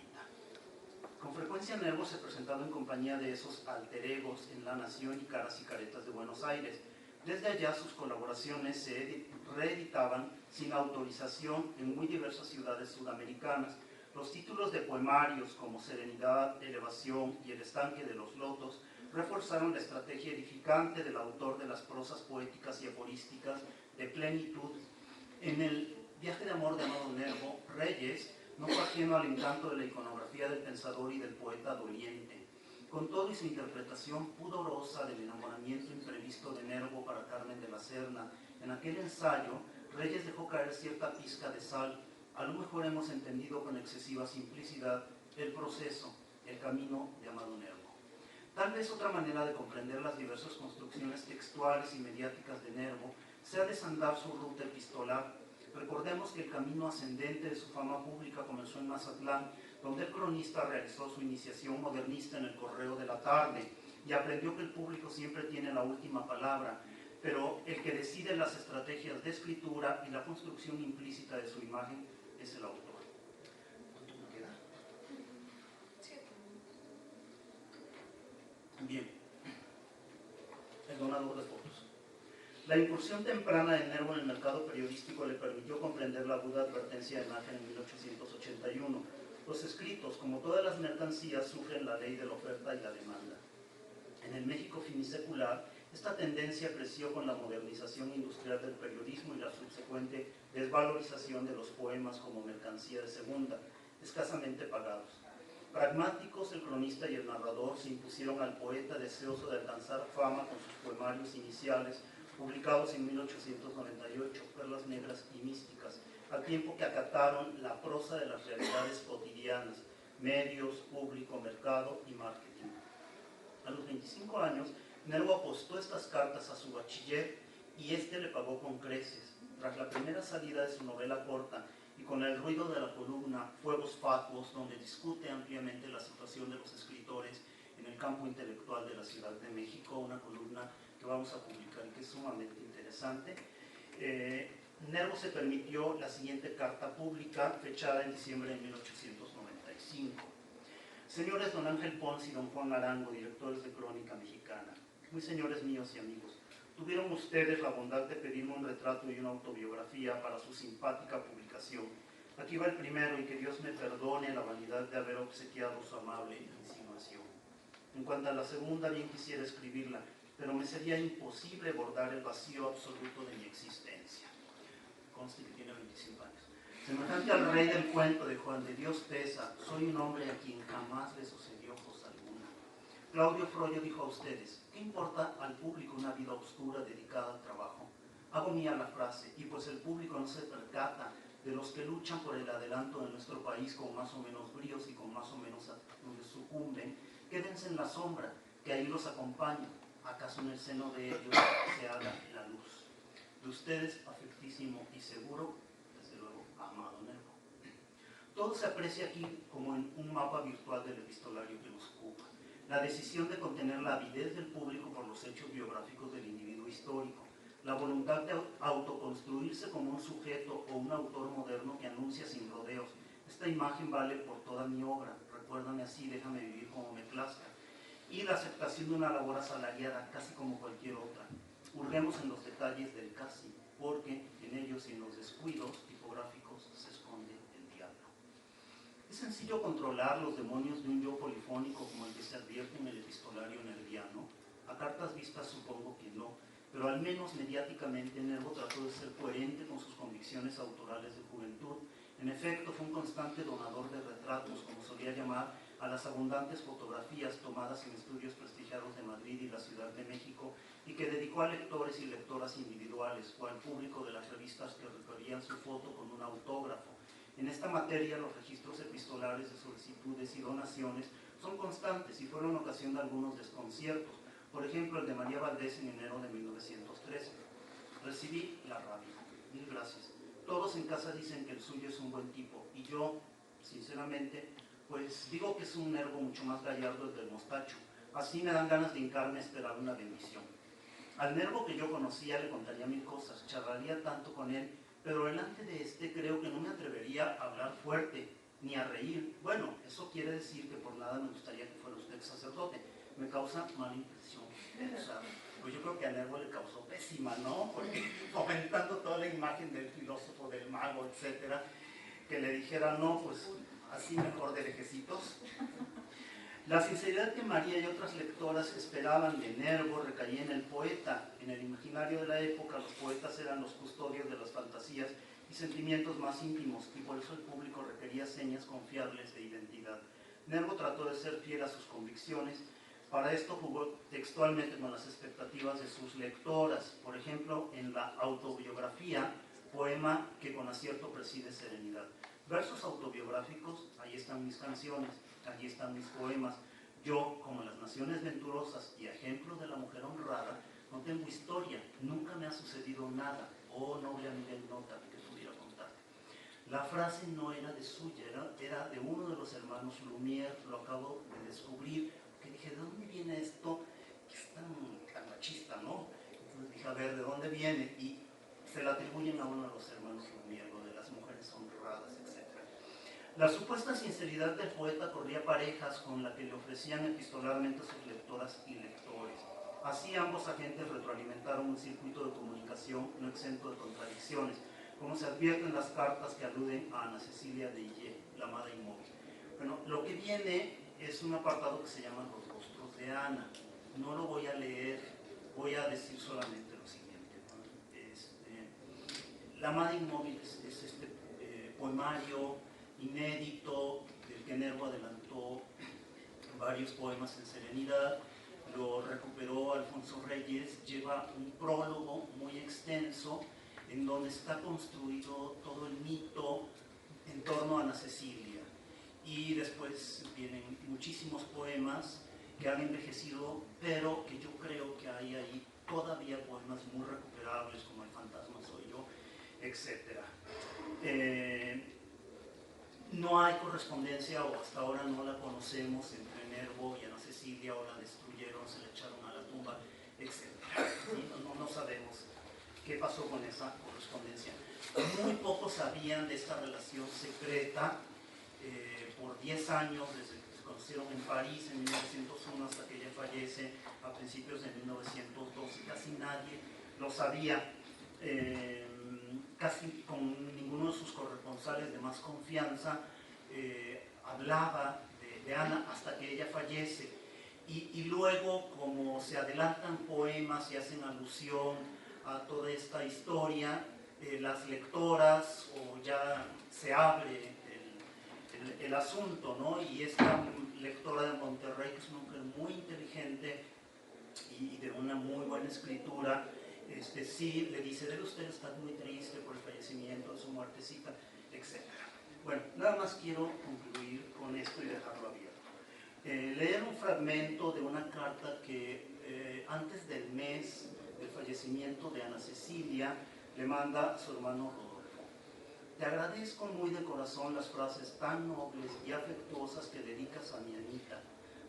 Con frecuencia Nervo se presentaba en compañía de esos alter egos en La Nación y Caras y Caretas de Buenos Aires. Desde allá sus colaboraciones se reeditaban sin autorización en muy diversas ciudades sudamericanas. Los títulos de poemarios como Serenidad, Elevación y El Estanque de los Lotos reforzaron la estrategia edificante del autor de las prosas poéticas y aforísticas de plenitud. En el Viaje de amor de Amado Nervo, Reyes no fue ajeno al encanto de la iconografía del pensador y del poeta doliente. Con todo y su interpretación pudorosa del enamoramiento imprevisto de Nervo para Carmen de la Serna, en aquel ensayo Reyes dejó caer cierta pizca de sal. A lo mejor hemos entendido con excesiva simplicidad el proceso, el camino de Amado Nervo. Tal vez otra manera de comprender las diversas construcciones textuales y mediáticas de Nervo sea desandar su ruta epistolar. Recordemos que el camino ascendente de su fama pública comenzó en Mazatlán, donde el cronista realizó su iniciación modernista en el Correo de la Tarde y aprendió que el público siempre tiene la última palabra, pero el que decide las estrategias de escritura y la construcción implícita de su imagen es el autor. ¿Cuánto me queda? Bien. El donador de fotos. La incursión temprana de Nervo en el mercado periodístico le permitió comprender la aguda advertencia de Nájera en 1881. Los escritos, como todas las mercancías, sufren la ley de la oferta y la demanda. En el México finisecular, esta tendencia creció con la modernización industrial del periodismo y la subsecuente desvalorización de los poemas como mercancía de segunda, escasamente pagados. Pragmáticos, el cronista y el narrador se impusieron al poeta deseoso de alcanzar fama con sus poemarios iniciales, publicados en 1898, Perlas Negras y Místicas, al tiempo que acataron la prosa de las realidades cotidianas, medios, público, mercado y marketing. A los 25 años, Nervo apostó estas cartas a su bachiller y este le pagó con creces. Tras la primera salida de su novela corta y con el ruido de la columna Fuegos Fatuos, donde discute ampliamente la situación de los escritores en el campo intelectual de la Ciudad de México, una columna que vamos a publicar y que es sumamente interesante. Nervo se permitió la siguiente carta pública, fechada en diciembre de 1895. Señores don Ángel Pons y don Juan Arango, directores de Crónica Mexicana, muy señores míos y amigos, tuvieron ustedes la bondad de pedirme un retrato y una autobiografía para su simpática publicación. Aquí va el primero, y que Dios me perdone la vanidad de haber obsequiado su amable insinuación. En cuanto a la segunda, bien quisiera escribirla, pero me sería imposible bordar el vacío absoluto de mi existencia. Conste que tiene 25 años. Semejante al rey del cuento de Juan de Dios Pesa, soy un hombre a quien jamás le sucedió cosa alguna. Claudio Froyo dijo a ustedes, ¿qué importa al público una vida oscura dedicada al trabajo? Hago mía la frase, y pues el público no se percata de los que luchan por el adelanto de nuestro país con más o menos bríos y con más o menos donde sucumben, quédense en la sombra, que ahí los acompaña. ¿Acaso en el seno de ellos se haga la luz? De ustedes, afectísimo y seguro, desde luego, amado Nervo. Todo se aprecia aquí como en un mapa virtual del epistolario que nos ocupa. La decisión de contener la avidez del público por los hechos biográficos del individuo histórico, la voluntad de autoconstruirse como un sujeto o un autor moderno que anuncia sin rodeos. Esta imagen vale por toda mi obra, recuérdame así, déjame vivir como me plazca. Y la aceptación de una labor asalariada, casi como cualquier otra. Hurguemos en los detalles del casi, porque en ellos y en los descuidos tipográficos se esconde el diablo. Es sencillo controlar los demonios de un yo polifónico como el que se advierte en el epistolario nerviano. A cartas vistas supongo que no, pero al menos mediáticamente Nervo trató de ser coherente con sus convicciones autorales de juventud. En efecto, fue un constante donador de retratos, como solía llamar a las abundantes fotografías tomadas en estudios prestigiados de Madrid y la Ciudad de México, y que dedicó a lectores y lectoras individuales o al público de las revistas que requerían su foto con un autógrafo. En esta materia, los registros epistolares de solicitudes y donaciones son constantes y fueron ocasión de algunos desconciertos. Por ejemplo, el de María Valdés en enero de 1913. Recibí la rabia. Mil gracias. Todos en casa dicen que el suyo es un buen tipo, y yo, sinceramente, pues digo que es un Nervo mucho más gallardo el del mostacho. Así me dan ganas de hincarme a esperar una bendición. Al Nervo que yo conocía le contaría mil cosas, charlaría tanto con él, pero delante de este creo que no me atrevería a hablar fuerte, ni a reír. Bueno, eso quiere decir que por nada me gustaría que fuera usted sacerdote. Me causa mala impresión. O sea, pues yo creo que a Nervo le causó pésima, ¿no? Porque fomentando toda la imagen del filósofo, del mago, etcétera, que le dijera, no, pues así mejor de lejecitos. La sinceridad que María y otras lectoras esperaban de Nervo recaía en el poeta. En el imaginario de la época, los poetas eran los custodios de las fantasías y sentimientos más íntimos, y por eso el público requería señas confiables de identidad. Nervo trató de ser fiel a sus convicciones. Para esto jugó textualmente con las expectativas de sus lectoras. Por ejemplo, en la autobiografía, poema que con acierto preside serenidad. Versos autobiográficos, ahí están mis canciones, allí están mis poemas. Yo, como las naciones venturosas y ejemplo de la mujer honrada, no tengo historia, nunca me ha sucedido nada. Oh, noble amiga ignota, que pudiera contarte. La frase no era de suya, era de uno de los hermanos Lumière, lo acabo de descubrir, que dije, ¿de dónde viene esto? Que es tan machista, ¿no? Entonces dije, a ver, ¿de dónde viene? Y se la atribuyen a uno de los hermanos Lumière, lo de las mujeres honradas, etc. La supuesta sinceridad del poeta corría parejas con la que le ofrecían epistolarmente a sus lectoras y lectores. Así ambos agentes retroalimentaron un circuito de comunicación no exento de contradicciones, como se advierte en las cartas que aluden a Ana Cecilia de Ille, la amada inmóvil. Bueno, lo que viene es un apartado que se llama Los rostros de Ana. No lo voy a leer, voy a decir solamente lo siguiente. La amada inmóvil es este poemario inédito del que Nervo adelantó varios poemas en serenidad, lo recuperó Alfonso Reyes, lleva un prólogo muy extenso en donde está construido todo el mito en torno a Ana Cecilia, y después vienen muchísimos poemas que han envejecido, pero que yo creo que hay ahí todavía poemas muy recuperables, como El fantasma soy yo. etc. No hay correspondencia, o hasta ahora no la conocemos, entre Nervo y Ana Cecilia, o la destruyeron, se la echaron a la tumba, etc. ¿Sí? No sabemos qué pasó con esa correspondencia. Muy pocos sabían de esta relación secreta por 10 años, desde que se conocieron en París en 1901 hasta que ella fallece a principios de 1912. Casi nadie lo sabía. Casi con ninguno de sus corresponsales de más confianza hablaba de Ana hasta que ella fallece. Y luego, como se adelantan poemas y hacen alusión a toda esta historia, las lectoras, o ya se abre el asunto, ¿no? Y esta lectora de Monterrey, que es una mujer muy inteligente y de una muy buena escritura, sí le dice: debe usted estar muy triste por el fallecimiento de su muertecita, etc. Bueno, nada más quiero concluir con esto y dejarlo abierto. Leer un fragmento de una carta que antes del mes del fallecimiento de Ana Cecilia le manda a su hermano Rodolfo. Te agradezco muy de corazón las frases tan nobles y afectuosas que dedicas a mi Anita.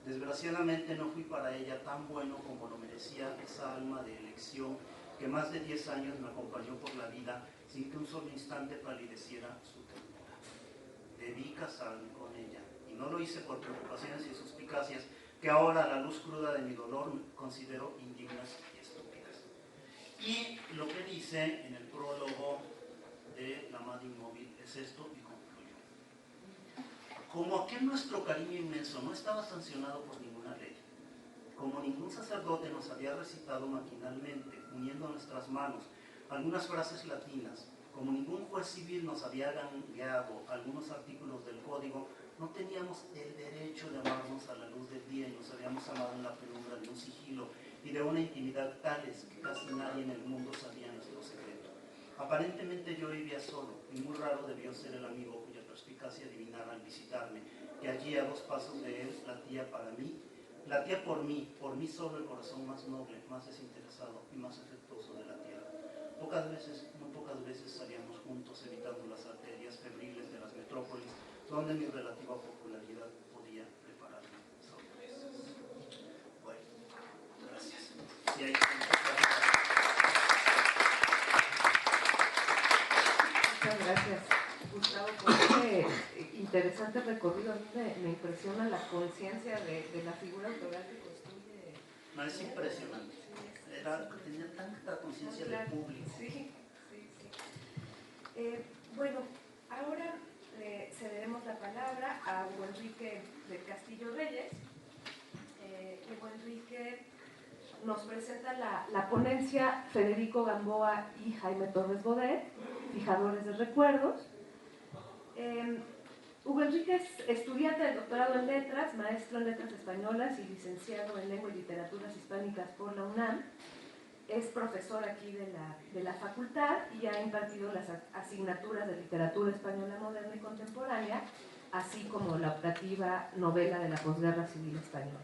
Desgraciadamente no fui para ella tan bueno como lo merecía esa alma de elección que más de 10 años me acompañó por la vida sin que un solo instante palideciera su ternura. Debí casarme con ella, y no lo hice por preocupaciones y suspicacias que ahora, a la luz cruda de mi dolor, considero indignas y estúpidas. Y lo que dice en el prólogo de La Madre Inmóvil es esto, y concluyo. Como aquel nuestro cariño inmenso no estaba sancionado por ninguna ley, como ningún sacerdote nos había recitado maquinalmente, uniendo nuestras manos, algunas frases latinas, como ningún juez civil nos había guiado algunos artículos del código, no teníamos el derecho de amarnos a la luz del día, y nos habíamos amado en la penumbra de un sigilo y de una intimidad tales que casi nadie en el mundo sabía nuestro secreto. Aparentemente yo vivía solo, y muy raro debió ser el amigo cuya perspicacia adivinara al visitarme, que allí a 2 pasos de él latía por mí solo, el corazón más noble, más desinteresado y más afectuoso de la tierra. Muy pocas veces salíamos juntos, evitando las arterias febriles de las metrópolis, donde mi relativa popularidad podía prepararme sorpresas. Bueno, gracias. Y ahí Muchas gracias, Gustavo, por este interesante recorrido. A mí me impresiona la conciencia de la figura autoral que construye. no, es impresionante. Tenía tanta conciencia del público. Sí. Bueno, ahora cederemos la palabra a Hugo Enrique del Castillo Reyes. Hugo Enrique nos presenta la ponencia Federico Gamboa y Jaime Torres Bodet, Fijadores de Recuerdos. Hugo Enrique es estudiante de doctorado en Letras, maestro en Letras Españolas y licenciado en Lengua y Literaturas Hispánicas por la UNAM. Es profesor aquí de la facultad y ha impartido las asignaturas de Literatura Española Moderna y Contemporánea, así como la optativa Novela de la Posguerra Civil Española.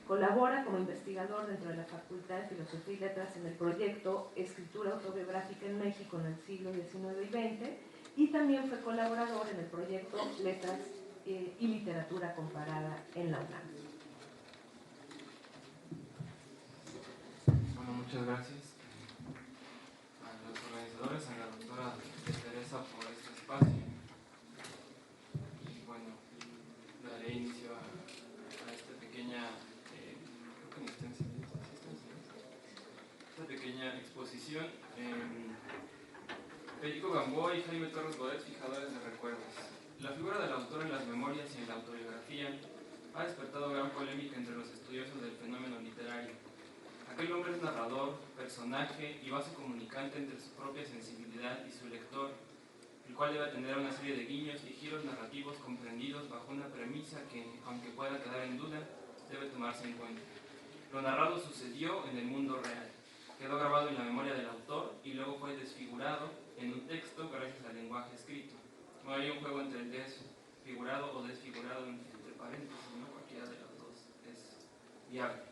Colabora como investigador dentro de la Facultad de Filosofía y Letras en el proyecto Escritura Autobiográfica en México en el siglo XIX y XX, y también fue colaborador en el proyecto Letras y Literatura Comparada en la UNAM. Bueno, muchas gracias a los organizadores, a la doctora Teresa por este espacio. Y bueno, daré inicio a esta pequeña exposición. Federico Gamboa y Jaime Torres Bodet, Fijadores de Recuerdos. La figura del autor en las memorias y en la autobiografía ha despertado gran polémica entre los estudiosos del fenómeno literario. Aquel hombre es narrador, personaje y base comunicante entre su propia sensibilidad y su lector, el cual debe atender a una serie de guiños y giros narrativos comprendidos bajo una premisa que, aunque pueda quedar en duda, debe tomarse en cuenta. Lo narrado sucedió en el mundo real, quedó grabado en la memoria del autor y luego fue desfigurado en un texto gracias al lenguaje escrito. No hay un juego entre el desfigurado o desfigurado entre paréntesis, ¿no? Cualquiera de los dos es viable.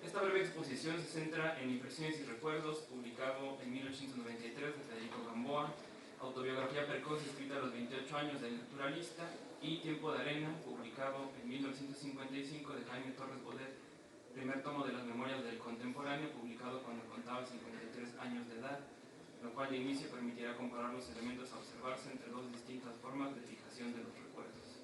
Esta breve exposición se centra en Impresiones y Recuerdos, publicado en 1893 de Federico Gamboa, Autobiografía precoz escrita a los 28 años del naturalista, y Tiempo de Arena, publicado en 1955 de Jaime Torres Bodet, primer tomo de las Memorias del Contemporáneo, publicado cuando contaba 53 años de edad, lo cual de inicio permitirá comparar los elementos a observarse entre dos distintas formas de fijación de los recuerdos.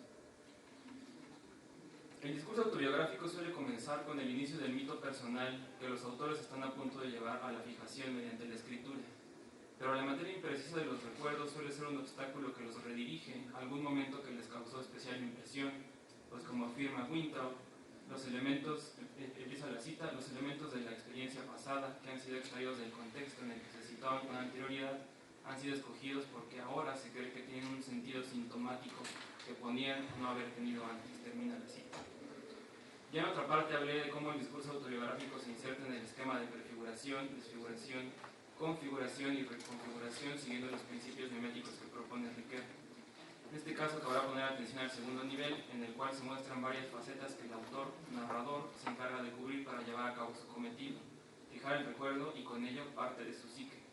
El discurso autobiográfico suele comenzar con el inicio del mito personal que los autores están a punto de llevar a la fijación mediante la escritura. Pero la materia imprecisa de los recuerdos suele ser un obstáculo que los redirige a algún momento que les causó especial impresión, pues como afirma Wintour, los elementos, empieza la cita, los elementos de la experiencia pasada que han sido extraídos del contexto en el que se situaban con anterioridad han sido escogidos porque ahora se cree que tienen un sentido sintomático que ponían no haber tenido antes. Termina la cita. Ya en otra parte hablé de cómo el discurso autobiográfico se inserta en el esquema de prefiguración, desfiguración, configuración y reconfiguración siguiendo los principios miméticos que propone Riquet. En este caso cabrá poner atención al segundo nivel, en el cual se muestran varias facetas que el autor, narrador, se encarga de cubrir para llevar a cabo su cometido, fijar el recuerdo y con ello parte de su psique.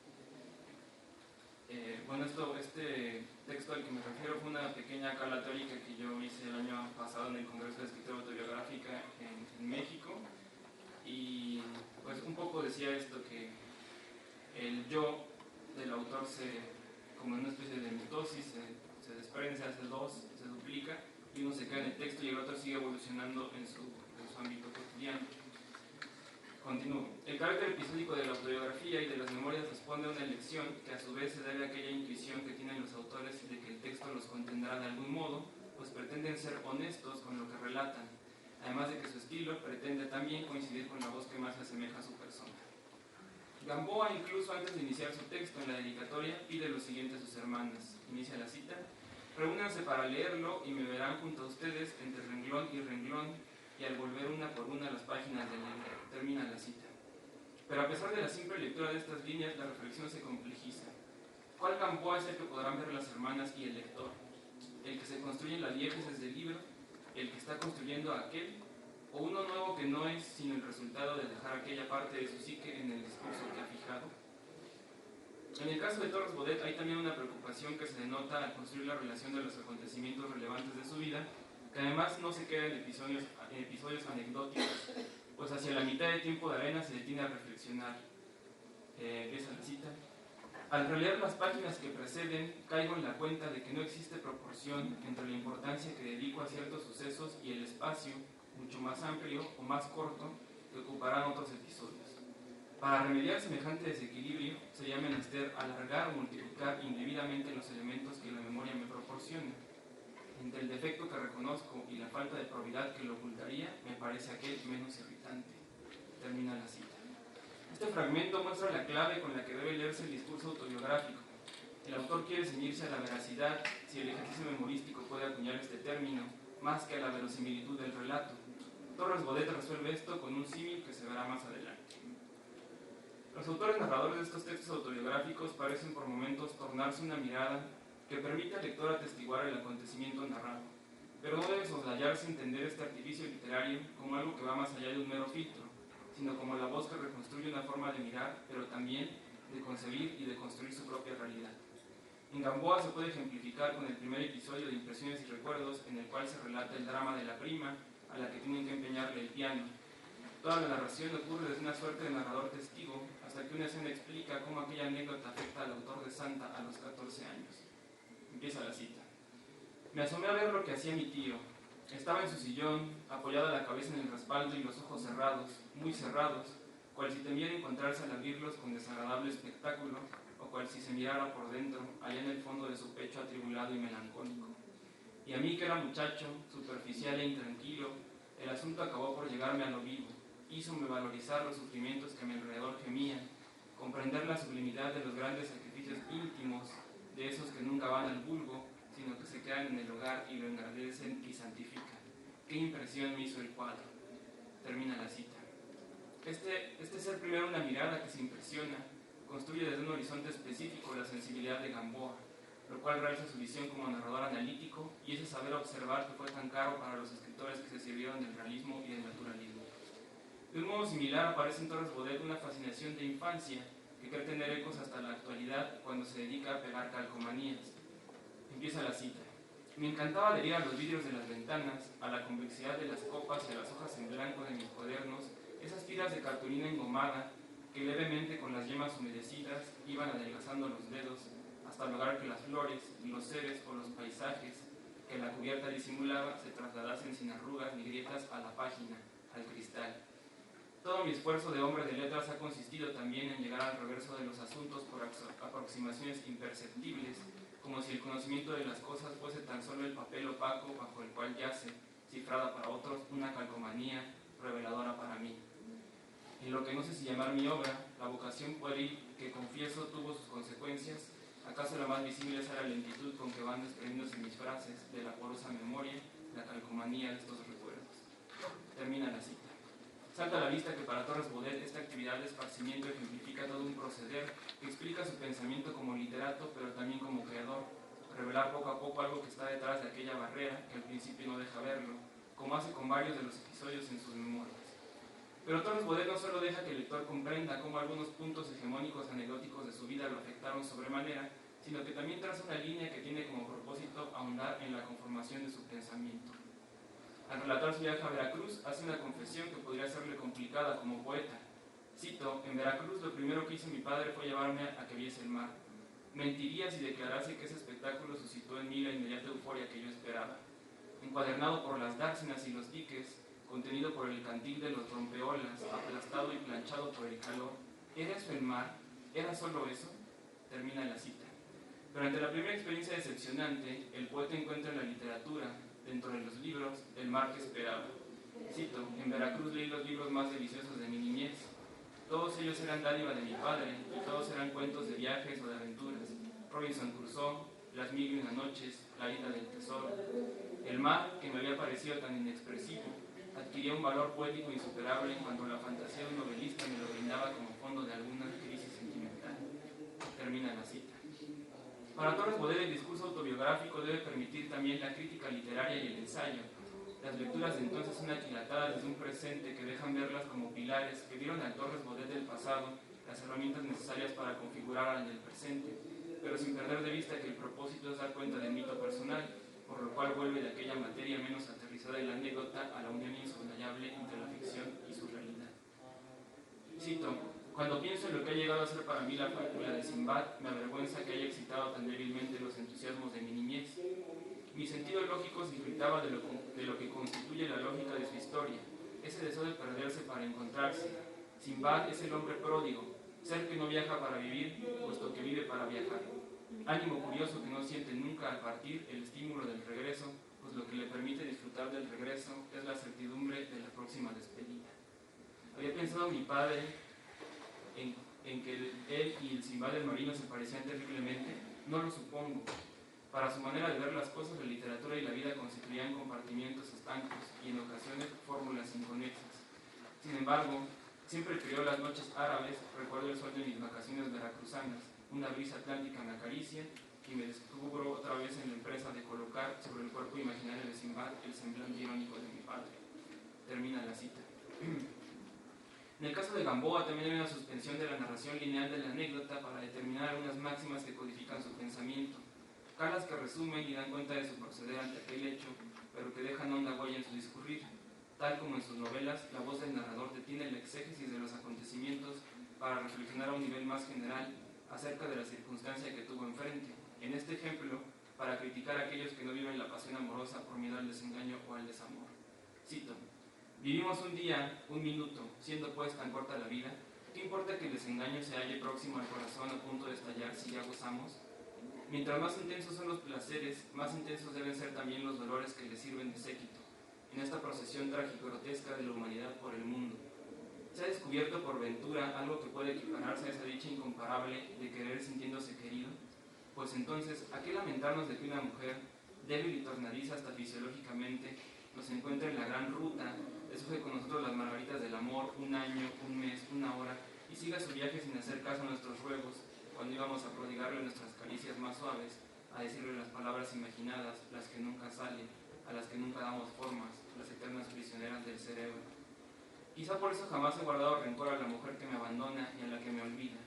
Este texto al que me refiero fue una pequeña cala teórica que yo hice el año pasado en el Congreso de Escritura Autobiográfica en México, y pues un poco decía esto, que el yo del autor como en una especie de mitosis, se desprende, se hace dos, se duplica, y uno se queda en el texto y el otro sigue evolucionando en su ámbito cotidiano. Continúo. El carácter episódico de la autobiografía y de las memorias responde a una elección que a su vez se debe a aquella intuición que tienen los autores de que el texto los contendrá de algún modo, pues pretenden ser honestos con lo que relatan, además de que su estilo pretende también coincidir con la voz que más se asemeja a su persona. Gamboa, incluso antes de iniciar su texto en la dedicatoria, pide lo siguiente a sus hermanas. Inicia la cita: reúnanse para leerlo y me verán junto a ustedes entre renglón y renglón, y al volver una por una las páginas del libro. Termina la cita. Pero a pesar de la simple lectura de estas líneas, la reflexión se complejiza. ¿Cuál Gamboa es el que podrán ver las hermanas y el lector? ¿El que se construye en las diégesis del libro? ¿El que está construyendo a aquel? ¿O uno nuevo que no es sino el resultado de dejar aquella parte de su psique en el discurso que ha fijado? En el caso de Torres Bodet hay también una preocupación que se denota al construir la relación de los acontecimientos relevantes de su vida, que además no se queda en episodios anecdóticos, pues hacia la mitad de Tiempo de Arena se detiene a reflexionar. Empieza la cita: al releer las páginas que preceden, caigo en la cuenta de que no existe proporción entre la importancia que dedico a ciertos sucesos y el espacio, mucho más amplio o más corto, que ocuparán otros episodios. Para remediar semejante desequilibrio, sería menester alargar o multiplicar indebidamente los elementos que la memoria me proporciona. Entre el defecto que reconozco y la falta de probidad que lo ocultaría, me parece aquel menos irritante. Termina la cita. Este fragmento muestra la clave con la que debe leerse el discurso autobiográfico. El autor quiere ceñirse a la veracidad, si el ejercicio memorístico puede acuñar este término, más que a la verosimilitud del relato. Torres Bodet resuelve esto con un símil que se verá más adelante. Los autores narradores de estos textos autobiográficos parecen por momentos tornarse una mirada que permite al lector atestiguar el acontecimiento narrado, pero no debe soslayarse entender este artificio literario como algo que va más allá de un mero filtro, sino como la voz que reconstruye una forma de mirar, pero también de concebir y de construir su propia realidad. En Gamboa se puede ejemplificar con el primer episodio de Impresiones y Recuerdos, en el cual se relata el drama de la prima a la que tienen que empeñarle el piano. Toda la narración ocurre desde una suerte de narrador testigo, hasta que una escena explica cómo aquella anécdota afecta al autor de Santa a los 14 años. Empieza la cita. Me asomé a ver lo que hacía mi tío. Estaba en su sillón, apoyada la cabeza en el respaldo y los ojos cerrados, muy cerrados, cual si temiera encontrarse al abrirlos con desagradable espectáculo, o cual si se mirara por dentro, allá en el fondo de su pecho atribulado y melancólico. Y a mí, que era muchacho, superficial e intranquilo, el asunto acabó por llegarme a lo vivo. Hízome valorizar los sufrimientos que a mi alrededor gemían, comprender la sublimidad de los grandes sacrificios íntimos, de esos que nunca van al vulgo, sino que se quedan en el hogar y lo engrandecen y santifican. ¿Qué impresión me hizo el cuadro? Termina la cita. Este ser primero una mirada que se impresiona, construye desde un horizonte específico la sensibilidad de Gamboa, lo cual realza su visión como narrador analítico y ese saber observar que fue tan caro para los escritores que se sirvieron del realismo y del naturalismo. De un modo modo similar aparece en Torres Bodet una fascinación de infancia que cree tener ecos hasta la actualidad cuando se dedica a pegar calcomanías. Empieza la cita. Me encantaba adherir a los vidrios de las ventanas, a la convexidad de las copas y a las hojas en blanco de mis cuadernos, esas tiras de cartulina engomada que levemente con las yemas humedecidas iban adelgazando los dedos hasta lograr que las flores, los seres o los paisajes que la cubierta disimulaba se trasladasen sin arrugas ni grietas a la página, al cristal. Todo mi esfuerzo de hombre de letras ha consistido también en llegar al reverso de los asuntos por aproximaciones imperceptibles, como si el conocimiento de las cosas fuese tan solo el papel opaco bajo el cual yace, cifrada para otros, una calcomanía reveladora para mí. En lo que no sé si llamar mi obra, la vocación pueril que confieso tuvo sus consecuencias. ¿Acaso la más visible es la lentitud con que van desprendiéndose mis frases de la porosa memoria, la calcomanía de estos recuerdos? Termina la cita. Salta a la vista que para Torres Bodet esta actividad de esparcimiento ejemplifica todo un proceder que explica su pensamiento como literato, pero también como creador, revelar poco a poco algo que está detrás de aquella barrera que al principio no deja verlo, como hace con varios de los episodios en sus memorias. Pero Torres Bodet no solo deja que el lector comprenda cómo algunos puntos hegemónicos anecdóticos de su vida lo afectaron sobremanera, sino que también traza una línea que tiene como propósito ahondar en la conformación de su pensamiento. Al relatar su viaje a Veracruz, hace una confesión que podría serle complicada como poeta. Cito, en Veracruz lo primero que hizo mi padre fue llevarme a que viese el mar. Mentiría si declarase que ese espectáculo suscitó en mí la inmediata euforia que yo esperaba. Encuadernado por las dársenas y los diques, contenido por el cantil de los rompeolas, aplastado y planchado por el calor, ¿era eso el mar? ¿Era solo eso? Termina la cita. Durante la primera experiencia decepcionante, el poeta encuentra en la literatura, dentro de los libros, el mar que esperaba. Cito, en Veracruz leí los libros más deliciosos de mi niñez. Todos ellos eran dádiva de mi padre, y todos eran cuentos de viajes o de aventuras. Robinson Crusoe, Las Mil y Una Noches, La Isla del Tesoro. El mar, que me había parecido tan inexpresivo, adquiría un valor poético insuperable cuando la fantasía de un novelista me lo brindaba como fondo de alguna crisis sentimental. Termina la cita. Para Torres Bodet el discurso autobiográfico debe permitir también la crítica literaria y el ensayo. Las lecturas de entonces son aquilatadas desde un presente que dejan verlas como pilares que dieron al Torres Bodet del pasado las herramientas necesarias para configurar al del presente, pero sin perder de vista que el propósito es dar cuenta del mito personal, por lo cual vuelve de aquella materia menos aterrizada y la anécdota a la unión insoslayable entre la ficción y su realidad. Cito, cuando pienso en lo que ha llegado a ser para mí la fábula de Simbad, me avergüenza que haya excitado tan débilmente los entusiasmos de mi niñez. Mi sentido lógico se irritaba de lo que constituye la lógica de su historia, ese deseo de perderse para encontrarse. Simbad es el hombre pródigo, ser que no viaja para vivir, puesto que vive para viajar. Ánimo curioso que no siente nunca al partir el estímulo del regreso, pues lo que le permite disfrutar del regreso es la certidumbre de la próxima despedida. Había pensado mi padre en que él y el Simbad del marino se parecían terriblemente. No lo supongo. Para su manera de ver las cosas, la literatura y la vida constituían compartimientos estancos y en ocasiones fórmulas inconexas. Sin embargo, siempre creó las noches árabes, recuerdo el sol de mis vacaciones veracruzanas, una brisa atlántica me acaricia y me descubro otra vez en la empresa de colocar sobre el cuerpo imaginario de Simbad el semblante irónico de mi padre. Termina la cita. En el caso de Gamboa también hay una suspensión de la narración lineal de la anécdota para determinar algunas máximas que codifican su pensamiento. Calas que resumen y dan cuenta de su proceder ante aquel hecho, pero que dejan honda huella en su discurrir. Tal como en sus novelas, la voz del narrador detiene la exégesis de los acontecimientos para reflexionar a un nivel más general acerca de la circunstancia que tuvo enfrente. En este ejemplo, para criticar a aquellos que no viven la pasión amorosa por miedo al desengaño o al desamor. Cito, vivimos un día, un minuto, siendo pues tan corta la vida, ¿qué importa que el desengaño se halle próximo al corazón a punto de estallar si ya gozamos? Mientras más intensos son los placeres, más intensos deben ser también los dolores que le sirven de séquito, en esta procesión trágico-grotesca de la humanidad por el mundo. ¿Se ha descubierto por ventura algo que puede equipararse a esa dicha incomparable de querer sintiéndose querido? Pues entonces, ¿a qué lamentarnos de que una mujer, débil y tornadiza hasta fisiológicamente, nos encuentre en la gran ruta, deshoje con nosotros las margaritas del amor un año, un mes, una hora, y siga su viaje sin hacer caso a nuestros ruegos, cuando íbamos a prodigarle nuestras caricias más suaves, a decirle las palabras imaginadas, las que nunca salen, a las que nunca damos formas, las eternas prisioneras del cerebro? Quizá por eso jamás he guardado rencor a la mujer que me abandona y a la que me olvida.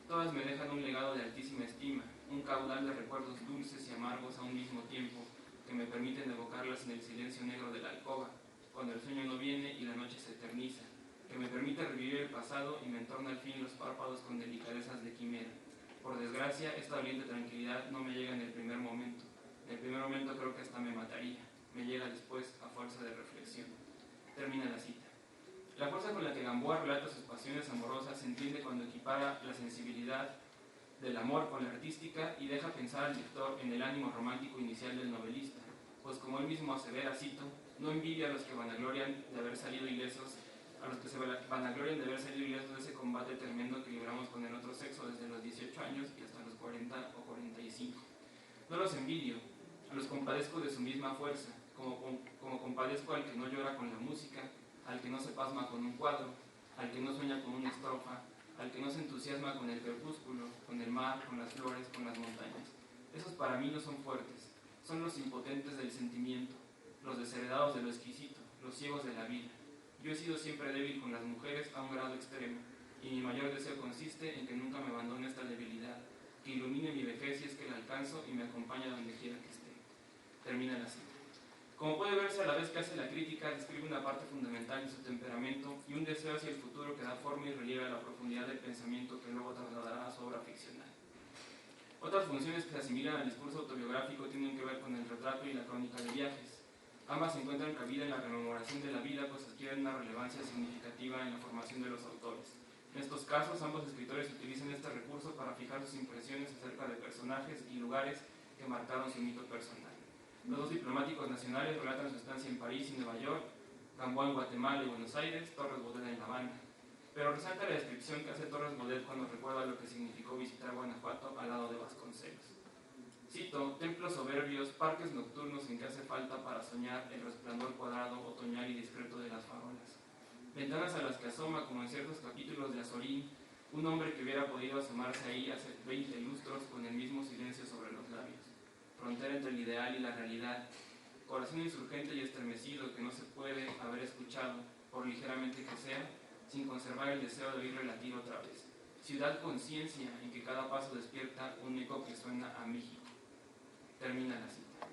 Todas me dejan un legado de altísima estima, un caudal de recuerdos dulces y amargos a un mismo tiempo, que me permiten evocarlas en el silencio negro de la alcoba, cuando el sueño no viene y la noche se eterniza, que me permite revivir el pasado y me entorna al fin los párpados con delicadezas de quimera. Por desgracia, esta doliente tranquilidad no me llega en el primer momento. En el primer momento creo que hasta me mataría. Me llega después a fuerza de reflexión. Termina la cita. La fuerza con la que Gamboa relata sus pasiones amorosas se entiende cuando equipara la sensibilidad del amor con la artística y deja pensar al lector en el ánimo romántico inicial del novelista, pues como él mismo asevera, cito, no envidia a los que vanaglorian de haber salido ilesos, de ese combate tremendo que libramos con el otro sexo desde los 18 años y hasta los 40 o 45. No los envidio, los compadezco de su misma fuerza, como compadezco al que no llora con la música, al que no se pasma con un cuadro, al que no sueña con una estrofa, al que no se entusiasma con el crepúsculo, con el mar, con las flores, con las montañas. Esos para mí no son fuertes, son los impotentes del sentimiento, los desheredados de lo exquisito, los ciegos de la vida. Yo he sido siempre débil con las mujeres a un grado extremo, y mi mayor deseo consiste en que nunca me abandone esta debilidad, que ilumine mi vejez si es que la alcanzo y me acompañe donde quiera que esté. Termina la cita. Como puede verse, a la vez que hace la crítica, describe una parte fundamental de su temperamento y un deseo hacia el futuro que da forma y relieve a la profundidad del pensamiento que luego trasladará a su obra ficcional. Otras funciones que se asimilan al discurso autobiográfico tienen que ver con el retrato y la crónica de viajes. Ambas se encuentran cabida en la rememoración de la vida, pues adquieren una relevancia significativa en la formación de los autores. En estos casos, ambos escritores utilizan este recurso para fijar sus impresiones acerca de personajes y lugares que marcaron su mito personal. Los dos diplomáticos nacionales relatan su estancia en París y Nueva York, Gamboa en Guatemala y Buenos Aires, Torres Bodet en La Habana. Pero resalta la descripción que hace Torres Bodet cuando recuerda lo que significó visitar Guanajuato al lado de Vasconcelos. Cito, templos soberbios, parques nocturnos en que hace falta para soñar el resplandor cuadrado, otoñal y discreto de las farolas. Ventanas a las que asoma, como en ciertos capítulos de Azorín, un hombre que hubiera podido asomarse ahí hace 20 lustros con el mismo silencio sobre los labios. Frontera entre el ideal y la realidad. Corazón insurgente y estremecido que no se puede haber escuchado, por ligeramente que sea, sin conservar el deseo de oírle latir otra vez. Ciudad conciencia en que cada paso despierta un eco que suena a México. Termina la cita.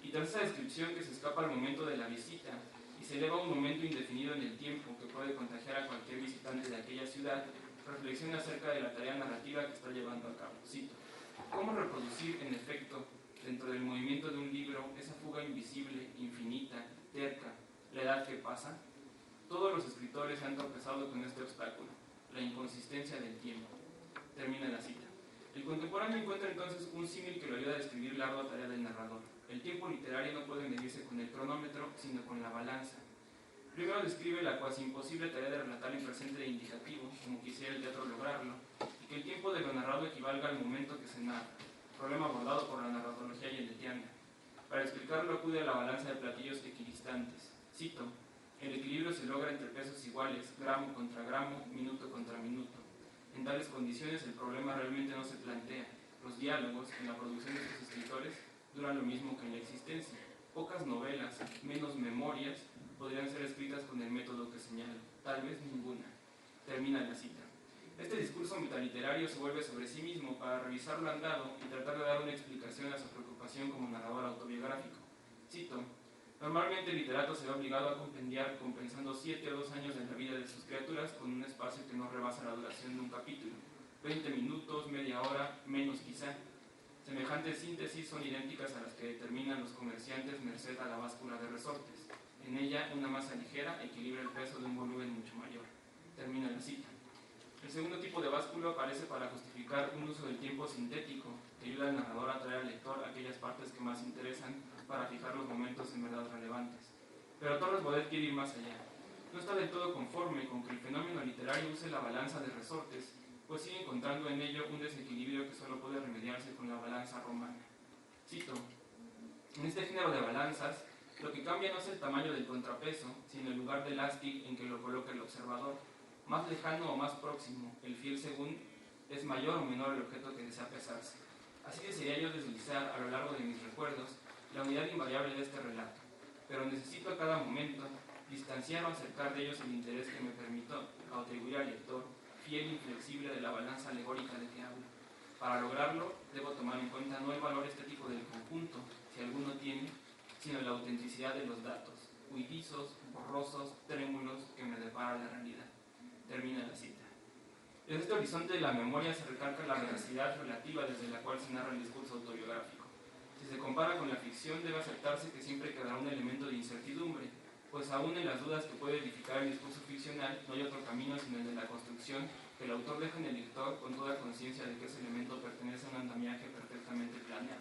Y tras esa descripción que se escapa al momento de la visita y se eleva a un momento indefinido en el tiempo que puede contagiar a cualquier visitante de aquella ciudad, reflexiona acerca de la tarea narrativa que está llevando a cabo. Cito, ¿cómo reproducir en efecto dentro del movimiento de un libro esa fuga invisible, infinita, terca, la edad que pasa? Todos los escritores han tropezado con este obstáculo, la inconsistencia del tiempo. Termina la cita. El contemporáneo encuentra entonces un símil que lo ayuda a describir la ardua tarea del narrador. El tiempo literario no puede medirse con el cronómetro, sino con la balanza. Primero describe la cuasi imposible tarea de relatar en presente e indicativo, como quisiera el teatro lograrlo, y que el tiempo de lo narrado equivalga al momento que se narra, problema abordado por la narratología yelletiana. Para explicarlo acude a la balanza de platillos equidistantes. Cito, el equilibrio se logra entre pesos iguales, gramo contra gramo, minuto contra minuto. En tales condiciones el problema realmente no se plantea. Los diálogos, en la producción de sus escritores, duran lo mismo que en la existencia. Pocas novelas, menos memorias, podrían ser escritas con el método que señalo. Tal vez ninguna. Termina la cita. Este discurso metaliterario se vuelve sobre sí mismo para revisar lo andado y tratar de dar una explicación a su preocupación como narrador autobiográfico. Cito, normalmente el literato se ve obligado a compendiar compensando 7 o 2 años de la vida de sus criaturas con un espacio que no rebasa la duración de un capítulo. 20 minutos, media hora, menos quizá. Semejantes síntesis son idénticas a las que determinan los comerciantes merced a la báscula de resortes. En ella, una masa ligera equilibra el peso de un volumen mucho mayor. Termina la cita. El segundo tipo de báscula aparece para justificar un uso del tiempo sintético que ayuda al narrador a traer al lector aquellas partes que más interesan para fijar los momentos en verdad relevantes. Pero Torres Bodet quiere ir más allá. No está del todo conforme con que el fenómeno literario use la balanza de resortes, pues sigue encontrando en ello un desequilibrio que solo puede remediarse con la balanza romana. Cito, en este género de balanzas, lo que cambia no es el tamaño del contrapeso, sino el lugar del ástig en que lo coloca el observador. Más lejano o más próximo, el fiel según es mayor o menor el objeto que desea pesarse. Así desearía yo deslizar a lo largo de mis recuerdos la unidad invariable de este relato, pero necesito a cada momento distanciar o acercar de ellos el interés que me contribuir al lector, fiel e inflexible de la balanza alegórica de que hablo. Para lograrlo, debo tomar en cuenta no el valor estético del conjunto, si alguno tiene, sino la autenticidad de los datos, huidizos, borrosos, trémulos, que me depara la realidad. Termina la cita. Desde este horizonte de la memoria se recalca la veracidad relativa desde la cual se narra el discurso autobiográfico. Si se compara con la ficción, debe aceptarse que siempre quedará un elemento de incertidumbre, pues aún en las dudas que puede edificar el discurso ficcional, no hay otro camino sino el de la construcción que el autor deja en el lector con toda conciencia de que ese elemento pertenece a un andamiaje perfectamente planeado.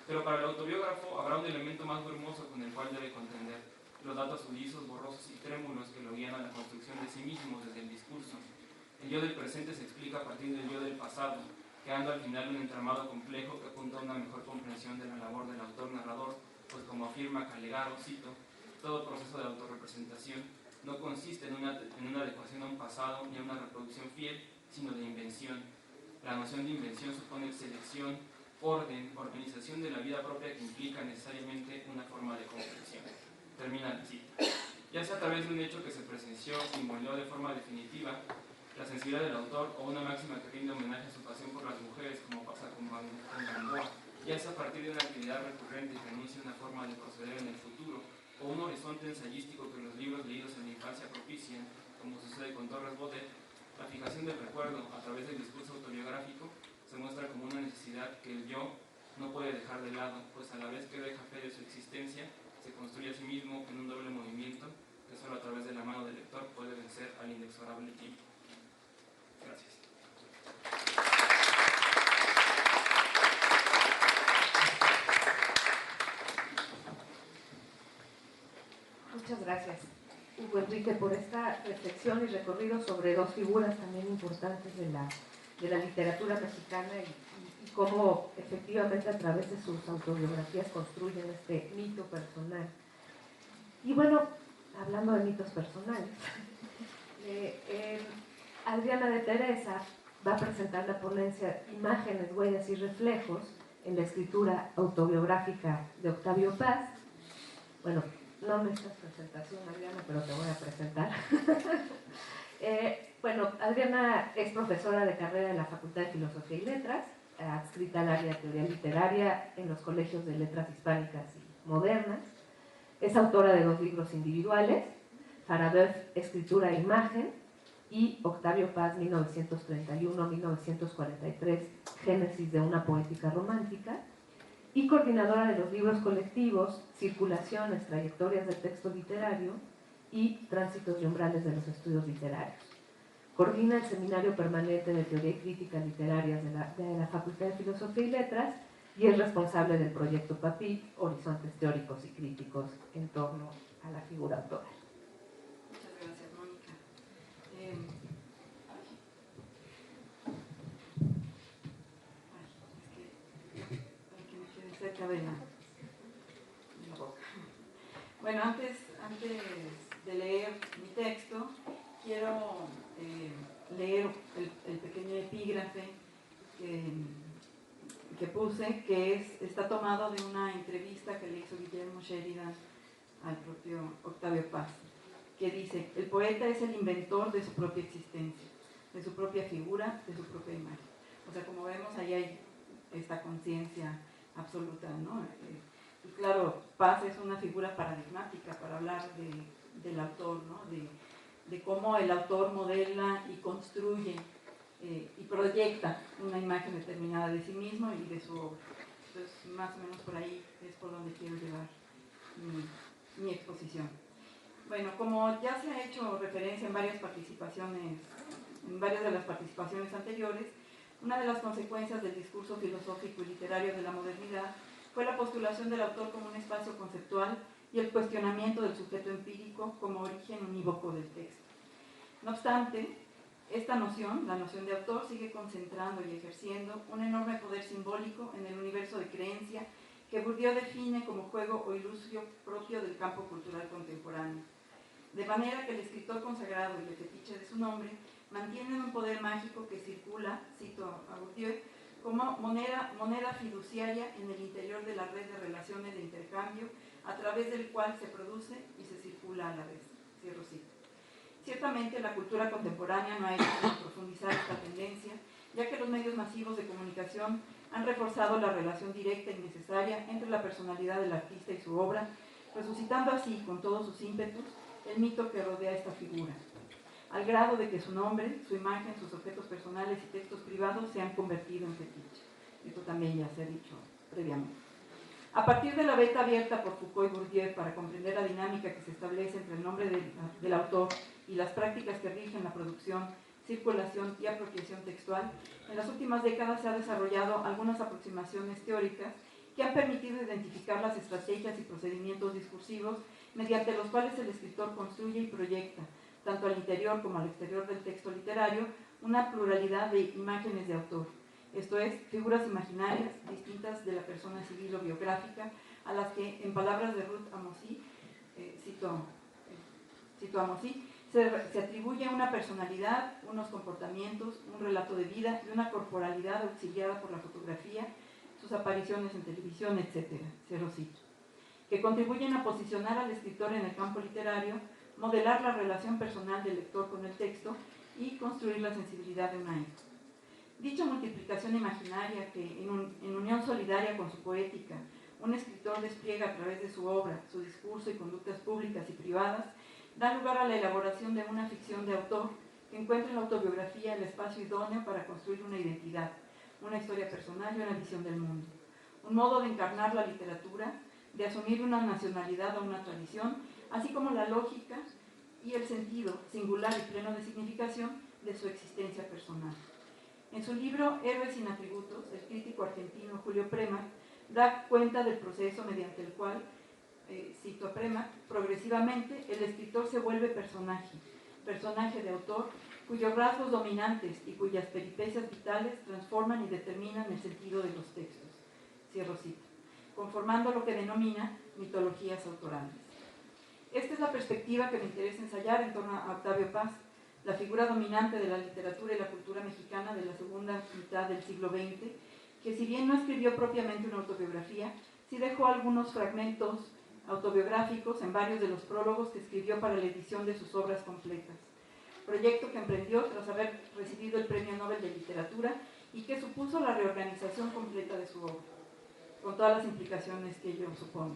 Pero para el autobiógrafo habrá un elemento más hermoso con el cual debe contender: los datos huidizos, borrosos y trémulos que lo guían a la construcción de sí mismo desde el discurso. El yo del presente se explica a partir del yo del pasado, quedando al final un entramado complejo que apunta a una mejor comprensión de la labor del autor-narrador, pues como afirma Calegaro, cito, todo proceso de autorrepresentación no consiste en una adecuación a un pasado ni a una reproducción fiel, sino de invención. La noción de invención supone selección, orden, organización de la vida propia que implica necesariamente una forma de comprensión. Termina la cita. Ya sea a través de un hecho que se presenció y moldeó de forma definitiva la sensibilidad del autor, o una máxima que rinde homenaje a su pasión por las mujeres, como pasa con Gamboa, ya sea a partir de una actividad recurrente que anuncia una forma de proceder en el futuro, o un horizonte ensayístico que los libros leídos en la infancia propician, como sucede con Torres Bodet, la fijación del recuerdo a través del discurso autobiográfico se muestra como una necesidad que el yo no puede dejar de lado, pues a la vez que deja fe de su existencia, se construye a sí mismo en un doble movimiento que solo a través de la mano del lector puede vencer al inexorable tiempo. Gracias. Muchas gracias, Hugo Enrique, por esta reflexión y recorrido sobre dos figuras también importantes de la literatura mexicana y cómo efectivamente a través de sus autobiografías construyen este mito personal. Y bueno, hablando de mitos personales, Adriana de Teresa va a presentar la ponencia Imágenes, Huellas y Reflejos en la escritura autobiográfica de Octavio Paz. Bueno, no necesitas presentación, Adriana, pero te voy a presentar. Bueno, Adriana es profesora de carrera en la Facultad de Filosofía y Letras, adscrita al área de teoría literaria en los colegios de letras hispánicas y modernas. Es autora de 2 libros individuales, Farabeuf, Escritura e Imagen, y Octavio Paz, 1931-1943, Génesis de una poética romántica, y coordinadora de los libros colectivos Circulaciones, Trayectorias del Texto Literario y Tránsitos y Umbrales de los Estudios Literarios. Coordina el Seminario Permanente de Teoría y Crítica Literarias de la Facultad de Filosofía y Letras y es responsable del proyecto PAPIT, Horizontes Teóricos y Críticos en torno a la figura autora. Muchas gracias, Mónica. Es que me quedé cerca de la boca. Bueno, antes de leer mi texto, quiero leer el pequeño epígrafe que puse, que está tomado de una entrevista que le hizo Guillermo Sheridan al propio Octavio Paz, que dice: el poeta es el inventor de su propia existencia, de su propia figura, de su propia imagen. O sea, como vemos, ahí hay esta conciencia absoluta, ¿no? Y claro, Paz es una figura paradigmática para hablar del autor, ¿no? De cómo el autor modela y construye y proyecta una imagen determinada de sí mismo y de su obra. Entonces, más o menos por ahí es por donde quiero llevar mi exposición. Bueno, como ya se ha hecho referencia en varias de las participaciones anteriores, una de las consecuencias del discurso filosófico y literario de la modernidad fue la postulación del autor como un espacio conceptual y el cuestionamiento del sujeto empírico como origen unívoco del texto. No obstante, esta noción, la noción de autor, sigue concentrando y ejerciendo un enorme poder simbólico en el universo de creencia que Bourdieu define como juego o ilusio propio del campo cultural contemporáneo. De manera que el escritor consagrado y el fetiche de su nombre mantienen un poder mágico que circula, cito a Bourdieu, como moneda fiduciaria en el interior de la red de relaciones de intercambio a través del cual se produce y se circula a la vez. Cierro cita. Ciertamente la cultura contemporánea no ha hecho sino profundizar esta tendencia, ya que los medios masivos de comunicación han reforzado la relación directa y necesaria entre la personalidad del artista y su obra, resucitando así, con todos sus ímpetus, el mito que rodea esta figura, al grado de que su nombre, su imagen, sus objetos personales y textos privados se han convertido en fetiche. Esto también ya se ha dicho previamente. A partir de la beta abierta por Foucault y Bourdieu para comprender la dinámica que se establece entre el nombre del autor y las prácticas que rigen la producción, circulación y apropiación textual, en las últimas décadas se han desarrollado algunas aproximaciones teóricas que han permitido identificar las estrategias y procedimientos discursivos mediante los cuales el escritor construye y proyecta, tanto al interior como al exterior del texto literario, una pluralidad de imágenes de autor. Esto es, figuras imaginarias distintas de la persona civil o biográfica, a las que, en palabras de Ruth Amosi, cito Amosi, se atribuye una personalidad, unos comportamientos, un relato de vida y una corporalidad auxiliada por la fotografía, sus apariciones en televisión, etc. Cero cito. Que contribuyen a posicionar al escritor en el campo literario, modelar la relación personal del lector con el texto y construir la sensibilidad de una hija. Dicha multiplicación imaginaria que, en unión solidaria con su poética, un escritor despliega a través de su obra, su discurso y conductas públicas y privadas, da lugar a la elaboración de una ficción de autor que encuentra en la autobiografía el espacio idóneo para construir una identidad, una historia personal y una visión del mundo. Un modo de encarnar la literatura, de asumir una nacionalidad o una tradición, así como la lógica y el sentido singular y pleno de significación de su existencia personal. En su libro Héroes sin atributos, el crítico argentino Julio Prema da cuenta del proceso mediante el cual, cito a Prema, progresivamente el escritor se vuelve personaje de autor, cuyos rasgos dominantes y cuyas peripecias vitales transforman y determinan el sentido de los textos. Cierro cita. Conformando lo que denomina mitologías autorales. Esta es la perspectiva que me interesa ensayar en torno a Octavio Paz, la figura dominante de la literatura y la cultura mexicana de la segunda mitad del siglo XX, que si bien no escribió propiamente una autobiografía, sí dejó algunos fragmentos autobiográficos en varios de los prólogos que escribió para la edición de sus obras completas, proyecto que emprendió tras haber recibido el Premio Nobel de Literatura y que supuso la reorganización completa de su obra, con todas las implicaciones que ello supone.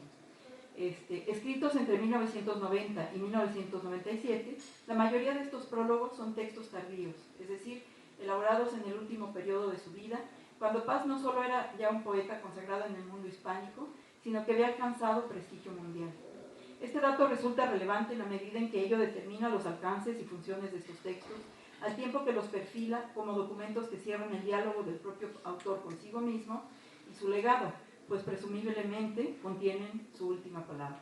Escritos entre 1990 y 1997, la mayoría de estos prólogos son textos tardíos, es decir, elaborados en el último periodo de su vida, cuando Paz no solo era ya un poeta consagrado en el mundo hispánico, sino que había alcanzado prestigio mundial. Este dato resulta relevante en la medida en que ello determina los alcances y funciones de estos textos, al tiempo que los perfila como documentos que cierran el diálogo del propio autor consigo mismo y su legado, pues presumiblemente contienen su última palabra.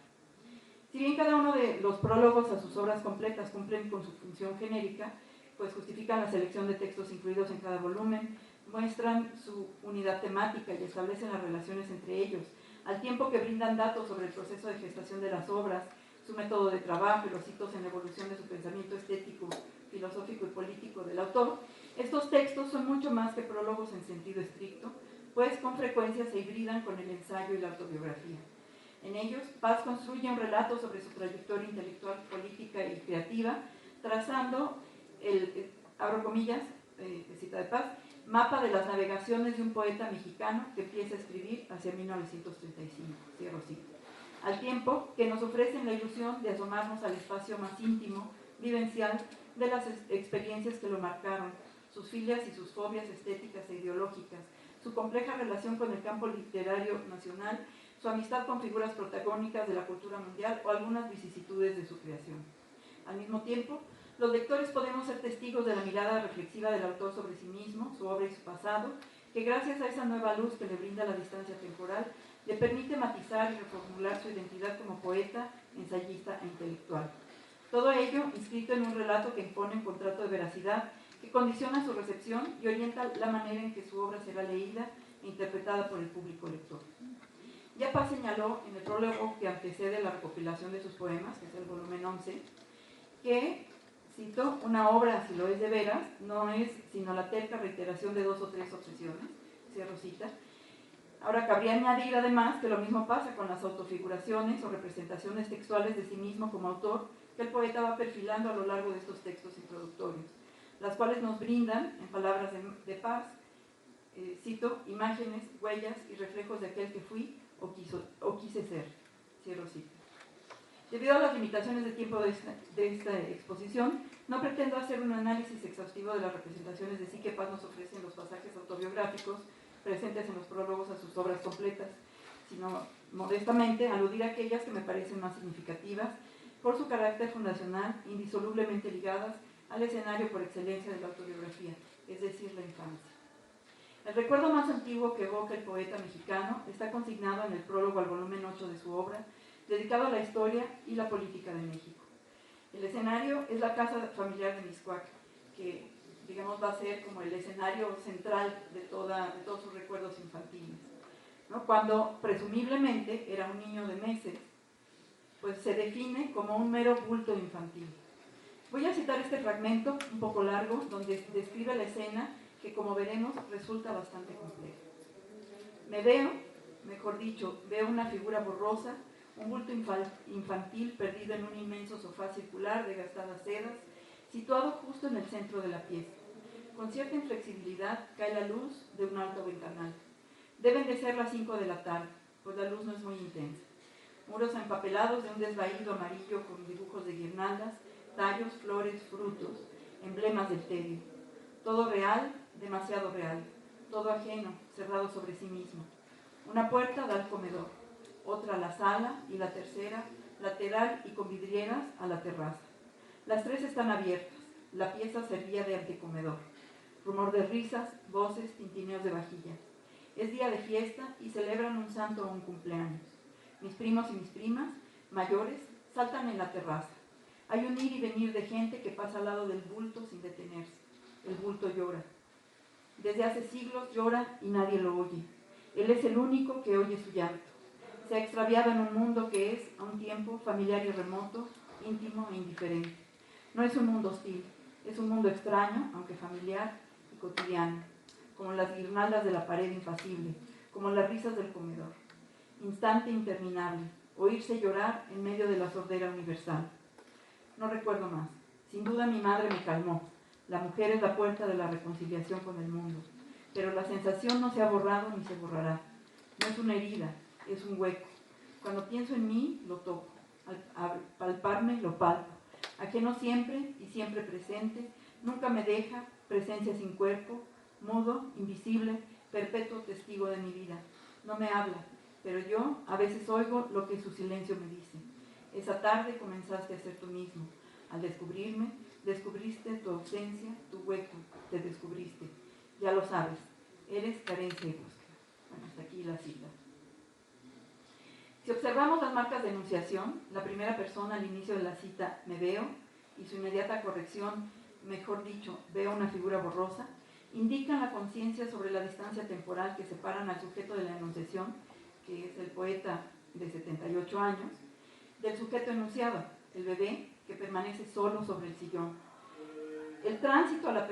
Si bien cada uno de los prólogos a sus obras completas cumplen con su función genérica, pues justifican la selección de textos incluidos en cada volumen, muestran su unidad temática y establecen las relaciones entre ellos, al tiempo que brindan datos sobre el proceso de gestación de las obras, su método de trabajo y los hitos en la evolución de su pensamiento estético, filosófico y político del autor. Estos textos son mucho más que prólogos en sentido estricto, pues con frecuencia se hibridan con el ensayo y la autobiografía. En ellos, Paz construye un relato sobre su trayectoria intelectual, política y creativa, trazando abro comillas, cita de Paz, mapa de las navegaciones de un poeta mexicano que empieza a escribir hacia 1935, cierro cita. Al tiempo que nos ofrecen la ilusión de asomarnos al espacio más íntimo, vivencial, de las experiencias que lo marcaron, sus filias y sus fobias estéticas e ideológicas, su compleja relación con el campo literario nacional, su amistad con figuras protagónicas de la cultura mundial o algunas vicisitudes de su creación. Al mismo tiempo, los lectores podemos ser testigos de la mirada reflexiva del autor sobre sí mismo, su obra y su pasado, que gracias a esa nueva luz que le brinda la distancia temporal, le permite matizar y reformular su identidad como poeta, ensayista e intelectual. Todo ello inscrito en un relato que impone un contrato de veracidad que condiciona su recepción y orienta la manera en que su obra será leída e interpretada por el público lector. Ya Paz señaló en el prólogo que antecede la recopilación de sus poemas, que es el volumen 11, que, cito, una obra, si lo es de veras, no es sino la terca reiteración de 2 o 3 obsesiones, cierro cita. Ahora, cabría añadir además que lo mismo pasa con las autofiguraciones o representaciones textuales de sí mismo como autor, que el poeta va perfilando a lo largo de estos textos introductorios, las cuales nos brindan, en palabras de Paz, cito, imágenes, huellas y reflejos de aquel que fui o quise ser. Cierro cita. Debido a las limitaciones de tiempo de esta exposición, no pretendo hacer un análisis exhaustivo de las representaciones de sí que Paz nos ofrece en los pasajes autobiográficos presentes en los prólogos a sus obras completas, sino modestamente aludir a aquellas que me parecen más significativas por su carácter fundacional, indisolublemente ligadas al escenario por excelencia de la autobiografía, es decir, la infancia. El recuerdo más antiguo que evoca el poeta mexicano está consignado en el prólogo al volumen 8 de su obra, dedicado a la historia y la política de México. El escenario es la casa familiar de Mixcoac, que digamos va a ser como el escenario central de todos sus recuerdos infantiles, ¿no? Cuando presumiblemente era un niño de meses, pues se define como un mero bulto infantil. Voy a citar este fragmento, un poco largo, donde describe la escena que, como veremos, resulta bastante compleja. Me veo, mejor dicho, veo una figura borrosa, un bulto infantil perdido en un inmenso sofá circular de gastadas sedas, situado justo en el centro de la pieza. Con cierta inflexibilidad cae la luz de un alto ventanal. Deben de ser las 5 de la tarde, pues la luz no es muy intensa. Muros empapelados de un desvaído amarillo con dibujos de guirnaldas, tallos, flores, frutos, emblemas del tedio. Todo real, demasiado real. Todo ajeno, cerrado sobre sí mismo. Una puerta da al comedor, otra a la sala y la tercera, lateral y con vidrieras, a la terraza. Las 3 están abiertas. La pieza servía de antecomedor. Rumor de risas, voces, tintineos de vajilla. Es día de fiesta y celebran un santo o un cumpleaños. Mis primos y mis primas, mayores, saltan en la terraza. Hay un ir y venir de gente que pasa al lado del bulto sin detenerse. El bulto llora. Desde hace siglos llora y nadie lo oye. Él es el único que oye su llanto. Se ha extraviado en un mundo que es, a un tiempo, familiar y remoto, íntimo e indiferente. No es un mundo hostil, es un mundo extraño, aunque familiar y cotidiano, como las guirnaldas de la pared impasible, como las risas del comedor. Instante interminable, oírse llorar en medio de la sordera universal. No recuerdo más. Sin duda mi madre me calmó. La mujer es la puerta de la reconciliación con el mundo. Pero la sensación no se ha borrado ni se borrará. No es una herida, es un hueco. Cuando pienso en mí, lo toco. Al palparme, lo palpo. Ajeno siempre y siempre presente, nunca me deja, presencia sin cuerpo, mudo, invisible, perpetuo testigo de mi vida. No me habla, pero yo a veces oigo lo que su silencio me dice. Esa tarde comenzaste a ser tú mismo. Al descubrirme, descubriste tu ausencia, tu hueco, te descubriste. Ya lo sabes, eres carencia y búsqueda. Bueno, hasta aquí la cita. Si observamos las marcas de enunciación, la primera persona al inicio de la cita, me veo, y su inmediata corrección, mejor dicho, veo una figura borrosa, indican la conciencia sobre la distancia temporal que separan al sujeto de la enunciación, que es el poeta de 78 años, del sujeto enunciado, el bebé, que permanece solo sobre el sillón. El tránsito a la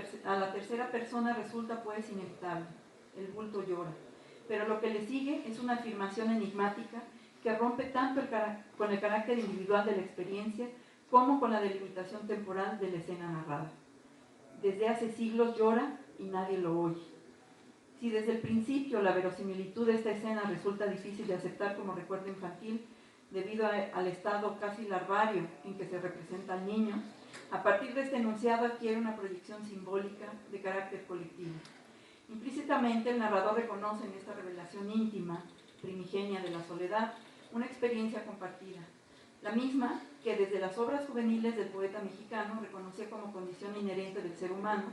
tercera persona resulta pues inevitable. El bulto llora. Pero lo que le sigue es una afirmación enigmática que rompe tanto con el carácter individual de la experiencia como con la delimitación temporal de la escena narrada. Desde hace siglos llora y nadie lo oye. Si desde el principio la verosimilitud de esta escena resulta difícil de aceptar como recuerdo infantil, debido al estado casi larvario en que se representa al niño, a partir de este enunciado adquiere una proyección simbólica de carácter colectivo. Implícitamente el narrador reconoce en esta revelación íntima, primigenia de la soledad, una experiencia compartida, la misma que desde las obras juveniles del poeta mexicano reconocía como condición inherente del ser humano,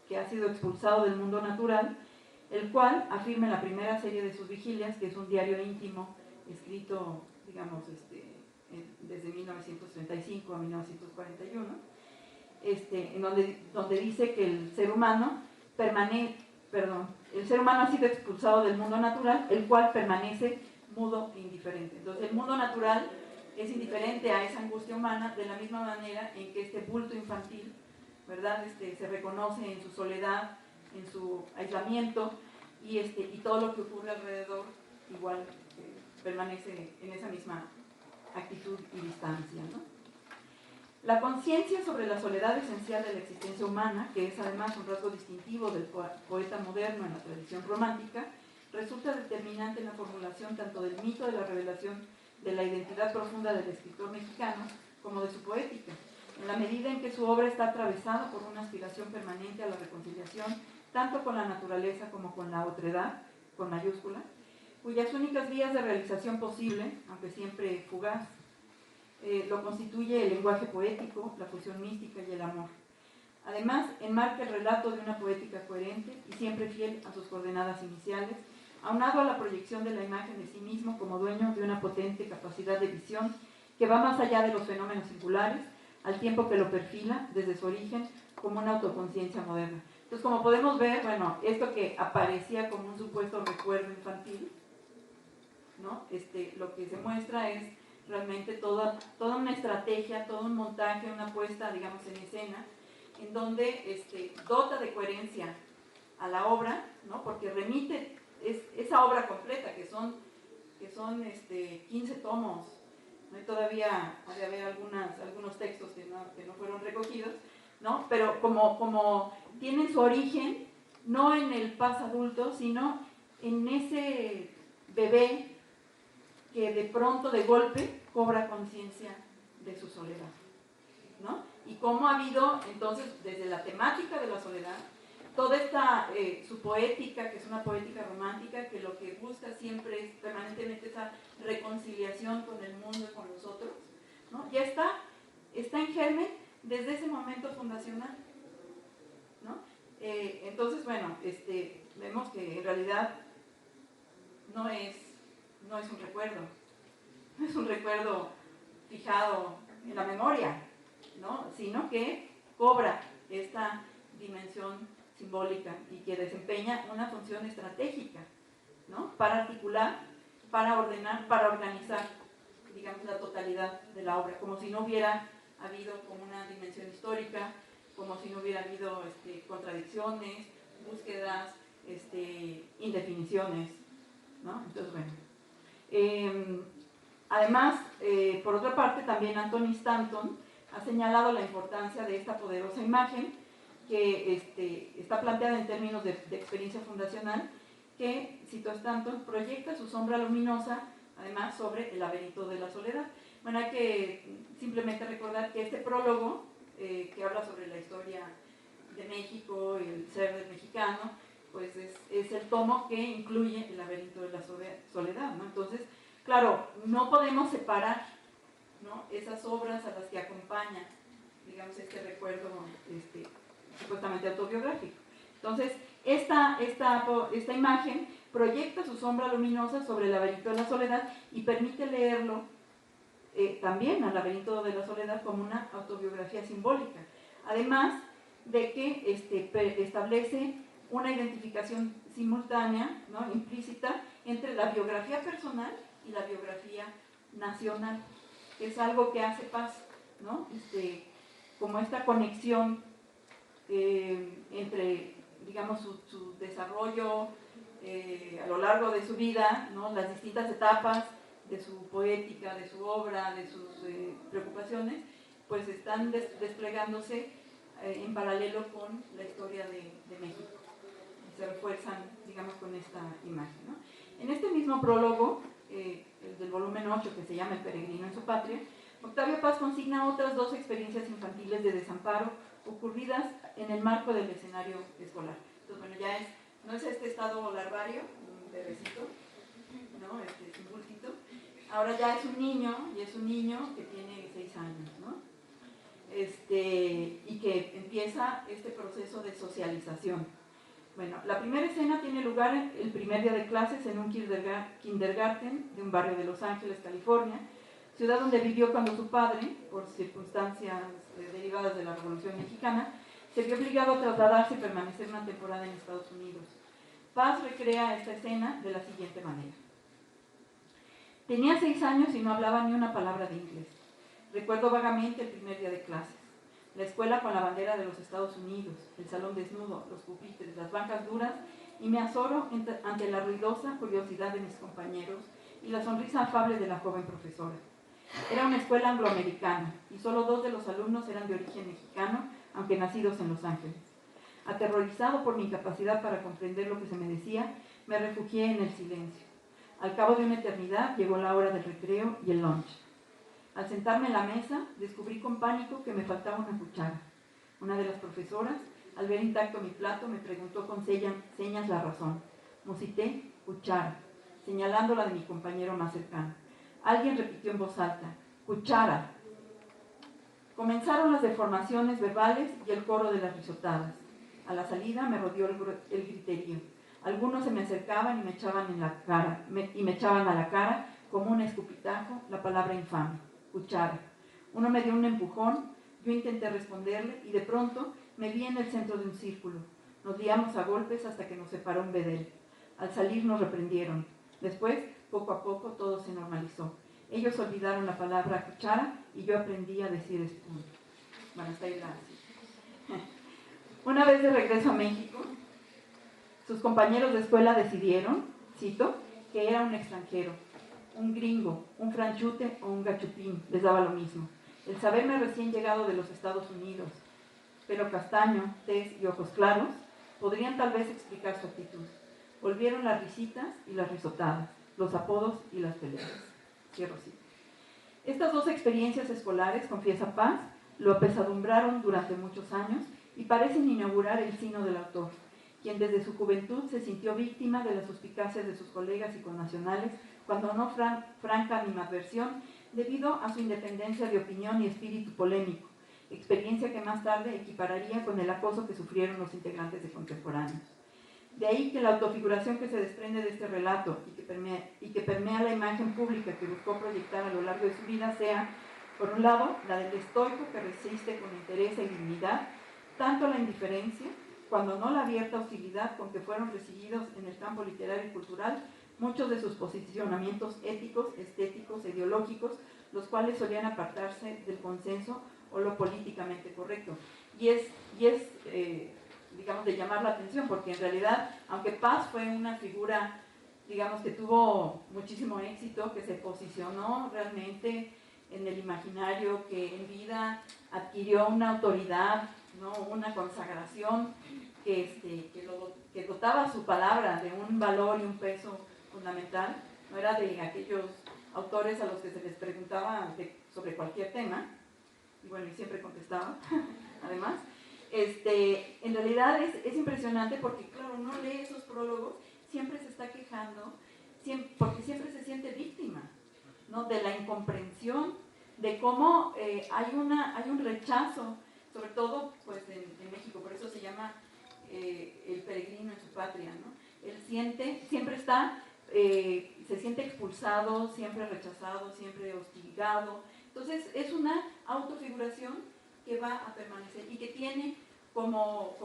que ha sido expulsado del mundo natural, el cual afirma en la primera serie de sus vigilias, que es un diario íntimo escrito, digamos, desde 1935 a 1941, en donde dice que el ser humano ha sido expulsado del mundo natural, el cual permanece mudo e indiferente. Entonces, el mundo natural es indiferente a esa angustia humana de la misma manera en que este bulto infantil, ¿verdad? Se reconoce en su soledad, en su aislamiento, y todo lo que ocurre alrededor igual permanece en esa misma actitud y distancia, ¿no? La conciencia sobre la soledad esencial de la existencia humana, que es además un rasgo distintivo del poeta moderno en la tradición romántica, resulta determinante en la formulación tanto del mito de la revelación de la identidad profunda del escritor mexicano como de su poética, en la medida en que su obra está atravesada por una aspiración permanente a la reconciliación tanto con la naturaleza como con la otredad, con mayúscula, cuyas únicas vías de realización posible, aunque siempre fugaz, lo constituye el lenguaje poético, la fusión mística y el amor. Además, enmarca el relato de una poética coherente y siempre fiel a sus coordenadas iniciales, aunado a la proyección de la imagen de sí mismo como dueño de una potente capacidad de visión que va más allá de los fenómenos singulares, al tiempo que lo perfila desde su origen como una autoconciencia moderna. Entonces, como podemos ver, bueno, esto que aparecía como un supuesto recuerdo infantil, ¿no? Lo que se muestra es realmente toda una estrategia, todo un montaje, una puesta, digamos, en escena, en donde dota de coherencia a la obra, ¿no? Porque remite esa obra completa, que son 15 tomos, ¿no? Y todavía ha de haber algunos textos que no fueron recogidos, ¿no? Pero como tienen su origen, no en el paz adulto, sino en ese bebé que de pronto, de golpe, cobra conciencia de su soledad, ¿no? Y cómo ha habido, entonces, desde la temática de la soledad, toda esta, su poética, que es una poética romántica, que lo que busca siempre es permanentemente esa reconciliación con el mundo y con los otros, ¿no? Ya está en germen desde ese momento fundacional, ¿no? Entonces, bueno, vemos que en realidad no es un recuerdo, no es un recuerdo fijado en la memoria, ¿no? Sino que cobra esta dimensión simbólica y que desempeña una función estratégica, ¿no? Para articular, para ordenar, para organizar, digamos, la totalidad de la obra, como si no hubiera habido como una dimensión histórica, como si no hubiera habido contradicciones, búsquedas, indefiniciones, ¿no? Entonces, bueno. Además, por otra parte, también Anthony Stanton ha señalado la importancia de esta poderosa imagen que está planteada en términos de experiencia fundacional, que, cito a Stanton, proyecta su sombra luminosa, además, sobre el laberinto de la soledad. Bueno, hay que simplemente recordar que este prólogo, que habla sobre la historia de México y el ser del mexicano, pues es el tomo que incluye el laberinto de la soledad, ¿no? Entonces, claro, no podemos separar, ¿no?, esas obras a las que acompaña, digamos, este recuerdo supuestamente autobiográfico. Entonces, esta imagen proyecta su sombra luminosa sobre el laberinto de la soledad y permite leerlo también al laberinto de la soledad como una autobiografía simbólica. Además de que establece una identificación simultánea, ¿no?, implícita, entre la biografía personal y la biografía nacional, que es algo que hace paz, ¿no? Como esta conexión entre, digamos, su desarrollo a lo largo de su vida, ¿no?, las distintas etapas de su poética, de su obra, de sus preocupaciones, pues están desplegándose en paralelo con la historia de México. Se refuerzan, digamos, con esta imagen, ¿no? En este mismo prólogo, el del volumen 8, que se llama El peregrino en su patria, Octavio Paz consigna otras dos experiencias infantiles de desamparo ocurridas en el marco del escenario escolar. Entonces, bueno, ya no es este estado larvario, un bebecito, ¿no?, es un bultito. Ahora ya es un niño, y es un niño que tiene 6 años, ¿no? Y que empieza este proceso de socialización. Bueno, la primera escena tiene lugar el primer día de clases en un kindergarten de un barrio de Los Ángeles, California, ciudad donde vivió cuando su padre, por circunstancias derivadas de la Revolución Mexicana, se vio obligado a trasladarse y permanecer una temporada en Estados Unidos. Paz recrea esta escena de la siguiente manera. Tenía 6 años y no hablaba ni una palabra de inglés. Recuerdo vagamente el primer día de clases. La escuela con la bandera de los Estados Unidos, el salón desnudo, los pupitres, las bancas duras, y me azoro ante la ruidosa curiosidad de mis compañeros y la sonrisa afable de la joven profesora. Era una escuela angloamericana y solo 2 de los alumnos eran de origen mexicano, aunque nacidos en Los Ángeles. Aterrorizado por mi incapacidad para comprender lo que se me decía, me refugié en el silencio. Al cabo de una eternidad llegó la hora del recreo y el lunch. Al sentarme en la mesa, descubrí con pánico que me faltaba una cuchara. Una de las profesoras, al ver intacto mi plato, me preguntó con señas la razón. Musité, cuchara, señalando la de mi compañero más cercano. Alguien repitió en voz alta, cuchara. Comenzaron las deformaciones verbales y el coro de las risotadas. A la salida me rodeó el griterío. Algunos se me acercaban y me echaban a la cara como un escupitajo la palabra infame, cuchara. Uno me dio un empujón, yo intenté responderle y de pronto me vi en el centro de un círculo. Nos liamos a golpes hasta que nos separó un bedel. Al salir nos reprendieron. Después, poco a poco, todo se normalizó. Ellos olvidaron la palabra cuchara y yo aprendí a decir spoon. Bueno, hasta ahí la así. Una vez de regreso a México, sus compañeros de escuela decidieron, cito, que era un extranjero, un gringo, un franchute o un gachupín, les daba lo mismo. El saberme recién llegado de los Estados Unidos, pelo castaño, tez y ojos claros, podrían tal vez explicar su actitud. Volvieron las risitas y las risotadas, los apodos y las peleas. Cierro cita. Estas 2 experiencias escolares, confiesa Paz, lo apesadumbraron durante muchos años y parecen inaugurar el sino del autor, quien desde su juventud se sintió víctima de las suspicacias de sus colegas y connacionales, cuando no franca animadversión, debido a su independencia de opinión y espíritu polémico, experiencia que más tarde equipararía con el acoso que sufrieron los integrantes de Contemporáneos. De ahí que la autofiguración que se desprende de este relato y que permea la imagen pública que buscó proyectar a lo largo de su vida sea, por un lado, la del estoico que resiste con interés y dignidad tanto la indiferencia, cuando no la abierta hostilidad con que fueron recibidos en el campo literario y cultural muchos de sus posicionamientos éticos, estéticos e ideológicos, los cuales solían apartarse del consenso o lo políticamente correcto. Y es digamos, de llamar la atención, porque en realidad, aunque Paz fue una figura, digamos, que tuvo muchísimo éxito, que se posicionó realmente en el imaginario, que en vida adquirió una autoridad, ¿no? Una consagración que dotaba su palabra de un valor y un peso fundamental, no era de aquellos autores a los que se les preguntaba sobre cualquier tema, y bueno, y siempre contestaba, además. En realidad es impresionante porque, claro, uno lee esos prólogos, siempre se está quejando, porque siempre se siente víctima, ¿no? De la incomprensión, de cómo hay un rechazo, sobre todo pues, en México, por eso se llama el peregrino en su patria, ¿no? Él siempre se siente expulsado, siempre rechazado, siempre hostigado. Entonces es una autofiguración que va a permanecer y que tiene como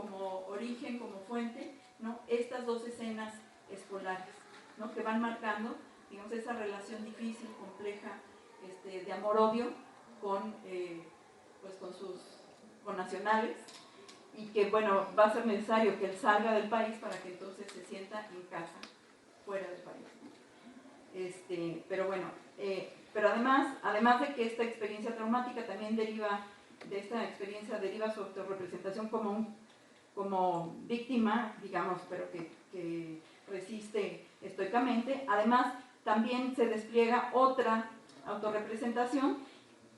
origen, como fuente, ¿no? Estas 2 escenas escolares, ¿no? Que van marcando, digamos, esa relación difícil, compleja, de amor-odio con sus connacionales, y que, bueno, va a ser necesario que él salga del país para que entonces se sienta en casa, fuera del país, ¿no? Pero bueno, pero además de que esta experiencia traumática también deriva su autorrepresentación como víctima, digamos, pero que resiste estoicamente. Además, también se despliega otra autorrepresentación,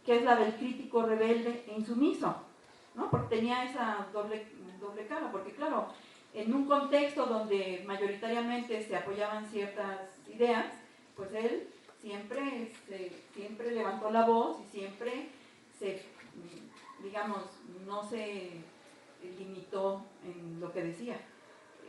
que es la del crítico rebelde e insumiso, ¿no? Porque tenía esa doble cara, porque claro, en un contexto donde mayoritariamente se apoyaban ciertas ideas, pues él siempre levantó la voz y siempre digamos, no se limitó en lo que decía.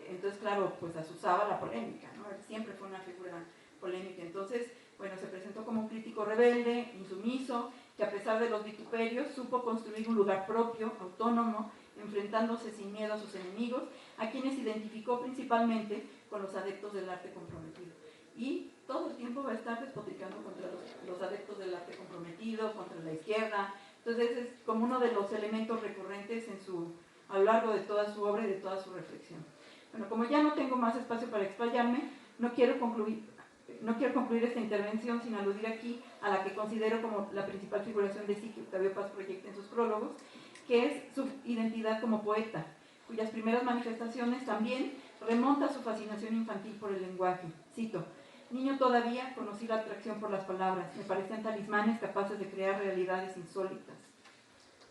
Entonces, claro, pues azuzaba la polémica, ¿no? Él siempre fue una figura polémica. Entonces, bueno, se presentó como un crítico rebelde, insumiso, que a pesar de los vituperios supo construir un lugar propio, autónomo, enfrentándose sin miedo a sus enemigos, a quienes identificó principalmente con los adeptos del arte comprometido. Y todo el tiempo va a estar despotricando contra los adeptos del arte comprometido, contra la izquierda. Entonces es como uno de los elementos recurrentes a lo largo de toda su obra y de toda su reflexión. Bueno, como ya no tengo más espacio para explayarme, no quiero concluir no quiero concluir esta intervención sin aludir aquí a la que considero como la principal figuración de sí que Octavio Paz proyecta en sus prólogos, que es su identidad como poeta, cuyas primeras manifestaciones también remonta a su fascinación infantil por el lenguaje. Cito: niño todavía conocí la atracción por las palabras, me parecían talismanes capaces de crear realidades insólitas.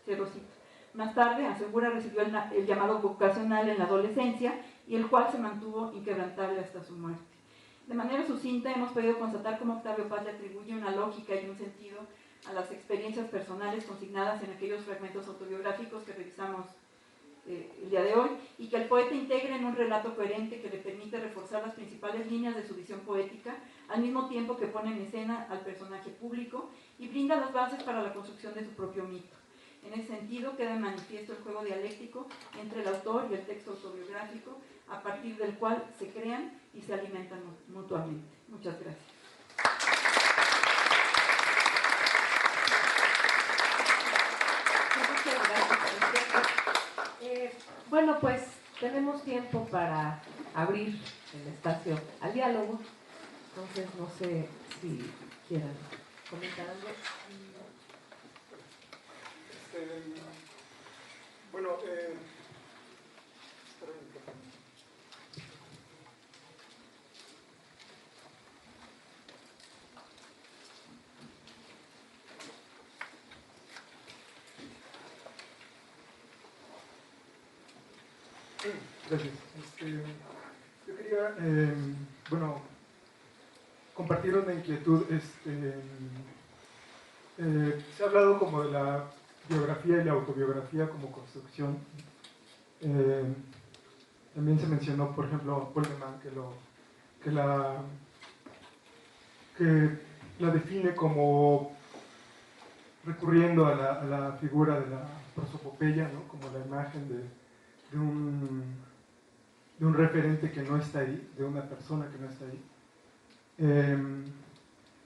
Cierro cita. Más tarde, asegura, recibió el llamado vocacional en la adolescencia y el cual se mantuvo inquebrantable hasta su muerte. De manera sucinta hemos podido constatar cómo Octavio Paz le atribuye una lógica y un sentido a las experiencias personales consignadas en aquellos fragmentos autobiográficos que revisamos el día de hoy, y que el poeta integra en un relato coherente que le permite reforzar las principales líneas de su visión poética, al mismo tiempo que pone en escena al personaje público y brinda las bases para la construcción de su propio mito. En ese sentido, queda en manifiesto el juego dialéctico entre el autor y el texto autobiográfico, a partir del cual se crean y se alimentan mutuamente. Muchas gracias. Bueno, pues tenemos tiempo para abrir el espacio al diálogo, entonces no sé si quieran comentar algo. Bueno, gracias. Yo quería, bueno, compartir una inquietud. Se ha hablado como de la biografía y la autobiografía como construcción. También se mencionó, por ejemplo, Polderman, que la define como recurriendo a la figura de la prosopopeya, ¿no? Como la imagen de un referente que no está ahí, de una persona que no está ahí.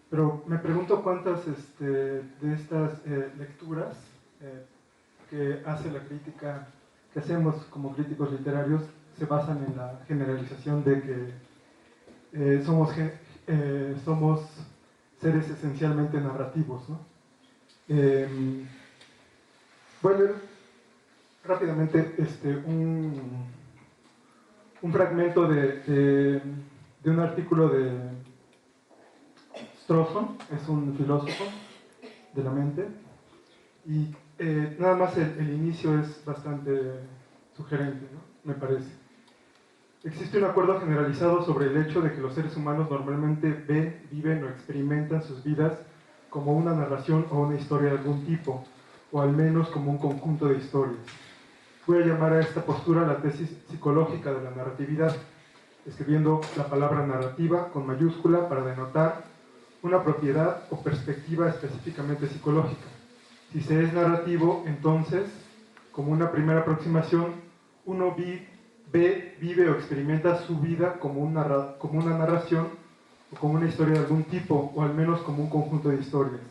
Pero me pregunto cuántas de estas lecturas que hace la crítica, que hacemos como críticos literarios, se basan en la generalización de que somos seres esencialmente narrativos, ¿no? Voy a leer rápidamente un fragmento de un artículo de Strawson, es un filósofo de la mente, y nada más el inicio es bastante sugerente, ¿no? Me parece. Existe un acuerdo generalizado sobre el hecho de que los seres humanos normalmente ven, viven o experimentan sus vidas como una narración o una historia de algún tipo, o al menos como un conjunto de historias. Voy a llamar a esta postura la tesis psicológica de la narratividad, escribiendo la palabra narrativa con mayúscula para denotar una propiedad o perspectiva específicamente psicológica. Si se es narrativo, entonces, como una primera aproximación, uno ve, vive o experimenta su vida como una narración o como una historia de algún tipo, o al menos como un conjunto de historias.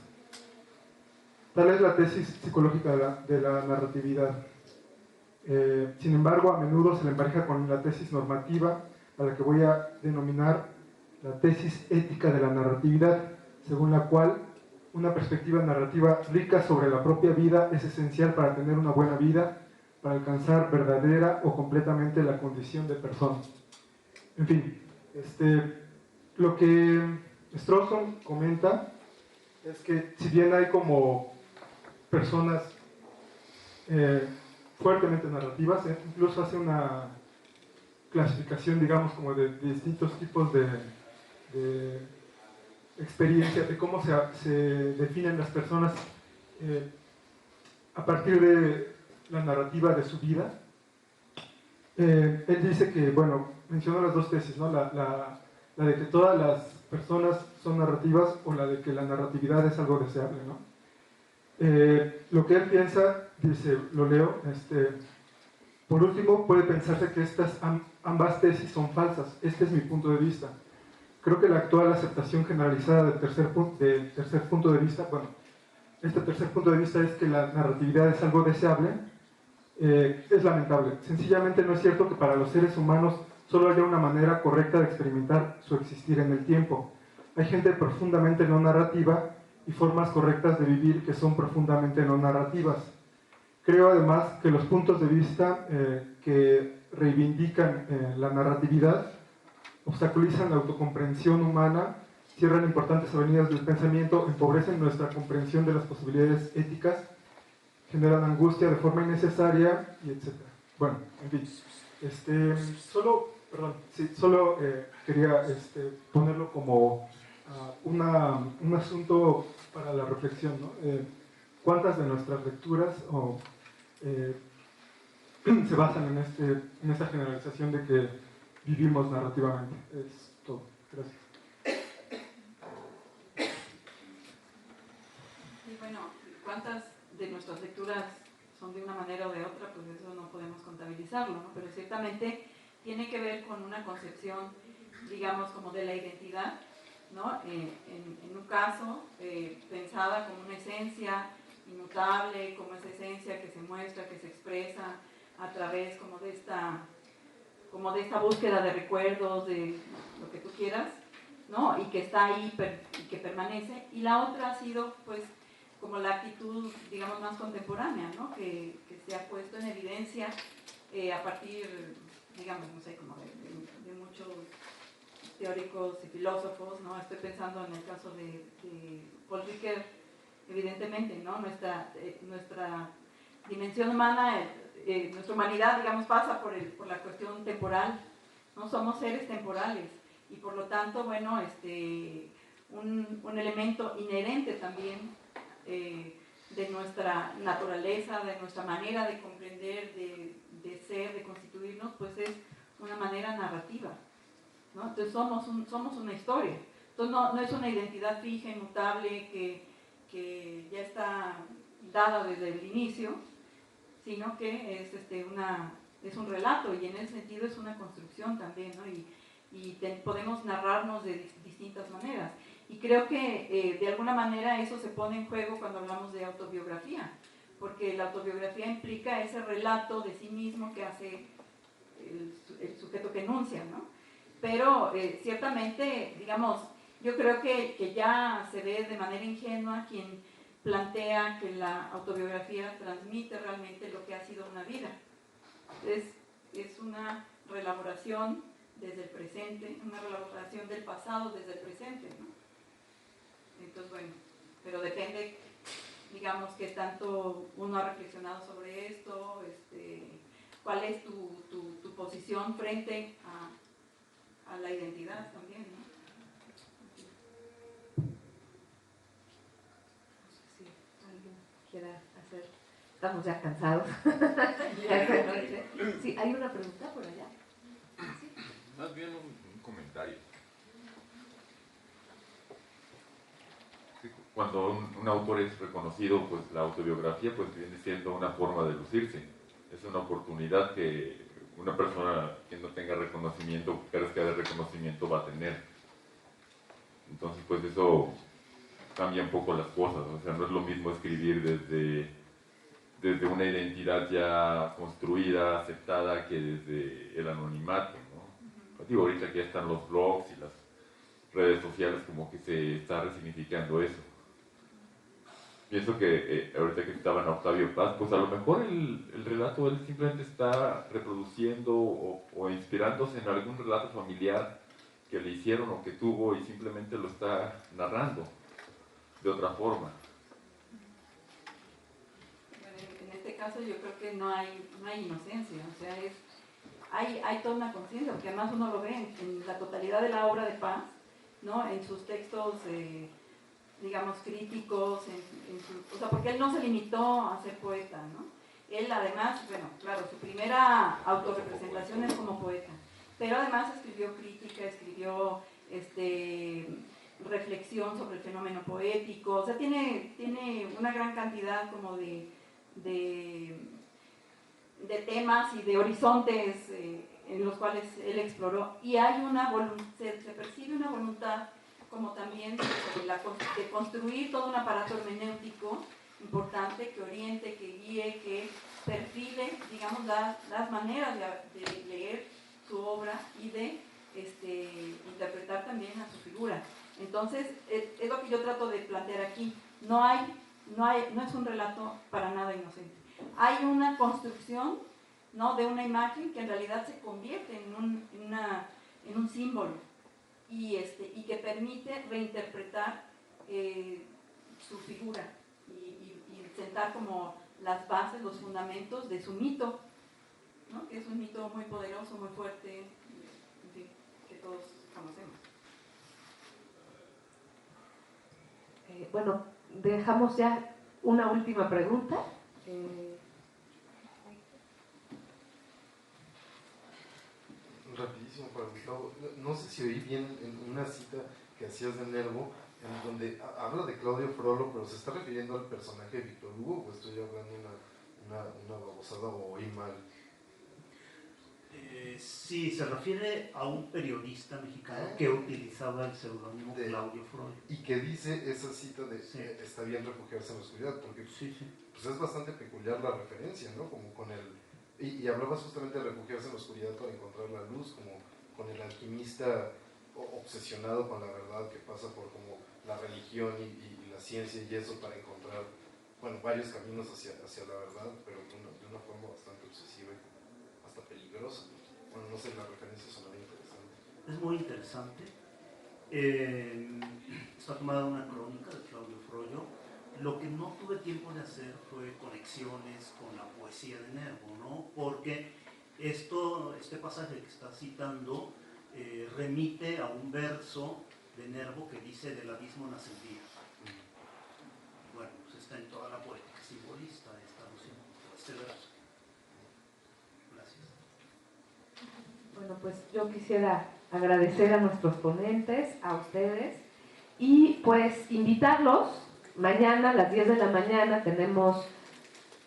Tal es la tesis psicológica de la narratividad. Sin embargo, a menudo se le empareja con la tesis normativa, a la que voy a denominar la tesis ética de la narratividad, según la cual una perspectiva narrativa rica sobre la propia vida es esencial para tener una buena vida, para alcanzar verdadera o completamente la condición de persona. En fin, lo que Strawson comenta es que si bien hay como personas fuertemente narrativas, incluso hace una clasificación, digamos, como de distintos tipos de experiencias, de cómo se definen las personas a partir de la narrativa de su vida. Él dice que, bueno, mencionó las dos tesis, ¿no? La de que todas las personas son narrativas, o la de que la narratividad es algo deseable, ¿no? Lo que él piensa, dice, lo leo, por último, puede pensarse que ambas tesis son falsas. Este es mi punto de vista. Creo que la actual aceptación generalizada del tercer punto de vista, bueno, este tercer punto de vista es que la narratividad es algo deseable, es lamentable. Sencillamente no es cierto que para los seres humanos solo haya una manera correcta de experimentar su existir en el tiempo. Hay gente profundamente no narrativa y formas correctas de vivir que son profundamente no narrativas. Creo además que los puntos de vista que reivindican la narratividad obstaculizan la autocomprensión humana, cierran importantes avenidas del pensamiento, empobrecen nuestra comprensión de las posibilidades éticas, generan angustia de forma innecesaria, y etc. Bueno, en fin, solo quería ponerlo como un asunto para la reflexión, ¿no? ¿Cuántas de nuestras lecturas se basan en esta generalización de que vivimos narrativamente? Es todo. Gracias. Y bueno, ¿cuántas de nuestras lecturas son de una manera o de otra? Pues eso no podemos contabilizarlo, ¿no? Pero ciertamente tiene que ver con una concepción, digamos, como de la identidad, ¿no? En un caso, pensada como una esencia inmutable, como esa esencia que se muestra, que se expresa a través como de esta búsqueda de recuerdos, de lo que tú quieras, ¿no? Y que está ahí y que permanece. Y la otra ha sido, pues, como la actitud, digamos, más contemporánea, ¿no? Que se ha puesto en evidencia a partir, digamos, no sé, como de muchos teóricos y filósofos, ¿no? Estoy pensando en el caso de Paul Ricoeur, evidentemente, ¿no? Nuestra dimensión humana, nuestra humanidad, digamos, pasa por la cuestión temporal, ¿no? Somos seres temporales y por lo tanto, bueno, un elemento inherente también de nuestra naturaleza, de nuestra manera de comprender, de ser, de constituirnos, pues es una manera narrativa, ¿no? Entonces somos una historia. Entonces no es una identidad fija, inmutable, que ya está dada desde el inicio, sino que es un relato y en ese sentido es una construcción también, ¿no? Y podemos narrarnos de distintas maneras. Y creo que de alguna manera eso se pone en juego cuando hablamos de autobiografía, porque la autobiografía implica ese relato de sí mismo que hace el sujeto que enuncia, ¿no? Pero ciertamente, digamos, yo creo que ya se ve de manera ingenua quien plantea que la autobiografía transmite realmente lo que ha sido una vida. Es una reelaboración desde el presente, una reelaboración del pasado desde el presente, ¿no? Entonces, bueno, pero depende, digamos, que tanto uno ha reflexionado sobre esto, cuál es tu posición frente a la identidad también, ¿no? No sé si alguien quiera hacer. Estamos ya cansados. Ya es de noche. Sí, hay una pregunta por allá. ¿Sí? Más bien un comentario. Cuando un autor es reconocido, pues la autobiografía pues viene siendo una forma de lucirse. Es una oportunidad que una persona que no tenga reconocimiento, que carezca de reconocimiento, va a tener. Entonces, pues eso cambia un poco las cosas. O sea, no es lo mismo escribir desde una identidad ya construida, aceptada, que desde el anonimato, ¿no? Digo, ahorita que ya están los blogs y las redes sociales, como que se está resignificando eso. Pienso que ahorita que estaba en Octavio Paz, pues a lo mejor el relato él simplemente está reproduciendo o inspirándose en algún relato familiar que le hicieron o que tuvo y simplemente lo está narrando de otra forma. Bueno, en este caso yo creo que no hay inocencia, o sea, hay toda una conciencia, porque además uno lo ve en la totalidad de la obra de Paz, ¿no? En sus textos, digamos, críticos, o sea, porque él no se limitó a ser poeta, ¿no? Él además, bueno, claro, su primera autorrepresentación es como poeta, pero además escribió crítica, escribió reflexión sobre el fenómeno poético, o sea, tiene una gran cantidad como de temas y de horizontes en los cuales él exploró, y hay se percibe una voluntad como también de construir todo un aparato hermenéutico importante que oriente, que guíe, que perfile, digamos, las maneras de leer su obra y de interpretar también a su figura. Entonces, es lo que yo trato de plantear aquí. No es un relato para nada inocente. Hay una construcción, ¿no?, de una imagen que en realidad se convierte en un símbolo y que permite reinterpretar su figura y sentar como las bases, los fundamentos de su mito, ¿no?, que es un mito muy poderoso, muy fuerte, en fin, que todos conocemos. Bueno, dejamos ya una última pregunta. Rapidísimo para Gustavo. No sé si oí bien en una cita que hacías de Nervo, en donde habla de Claudio Frollo, pero se está refiriendo al personaje de Víctor Hugo, o estoy hablando una babosada o oí mal. Sí, se refiere a un periodista mexicano que utilizaba el seudónimo Claudio Frollo. Y que dice esa cita de está bien refugiarse en la oscuridad, porque pues es bastante peculiar la referencia, ¿no? Como con el... Y hablabas justamente de refugiarse en la oscuridad para encontrar la luz, como con el alquimista obsesionado con la verdad, que pasa por como la religión y la ciencia y eso para encontrar, bueno, varios caminos hacia la verdad, pero de una forma bastante obsesiva y hasta peligrosa. Bueno, no sé, la referencia sonaba interesante. Es muy interesante. Está tomada una crónica de Claudio Frollo. Lo que no tuve tiempo de hacer fue conexiones con la poesía de Nervo, ¿no? Porque este pasaje que está citando remite a un verso de Nervo que dice: del abismo nace el día. Bueno, pues está en toda la poética simbolista esta noción, este verso. Gracias. Bueno, pues yo quisiera agradecer a nuestros ponentes, a ustedes, y pues invitarlos. Mañana a las 10 de la mañana tenemos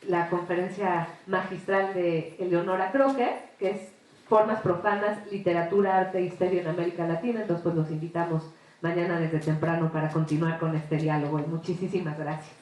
la conferencia magistral de Eleonora Crocker, que es Formas Profanas, Literatura, Arte e Historia en América Latina. Entonces pues los invitamos mañana desde temprano para continuar con este diálogo, y muchísimas gracias.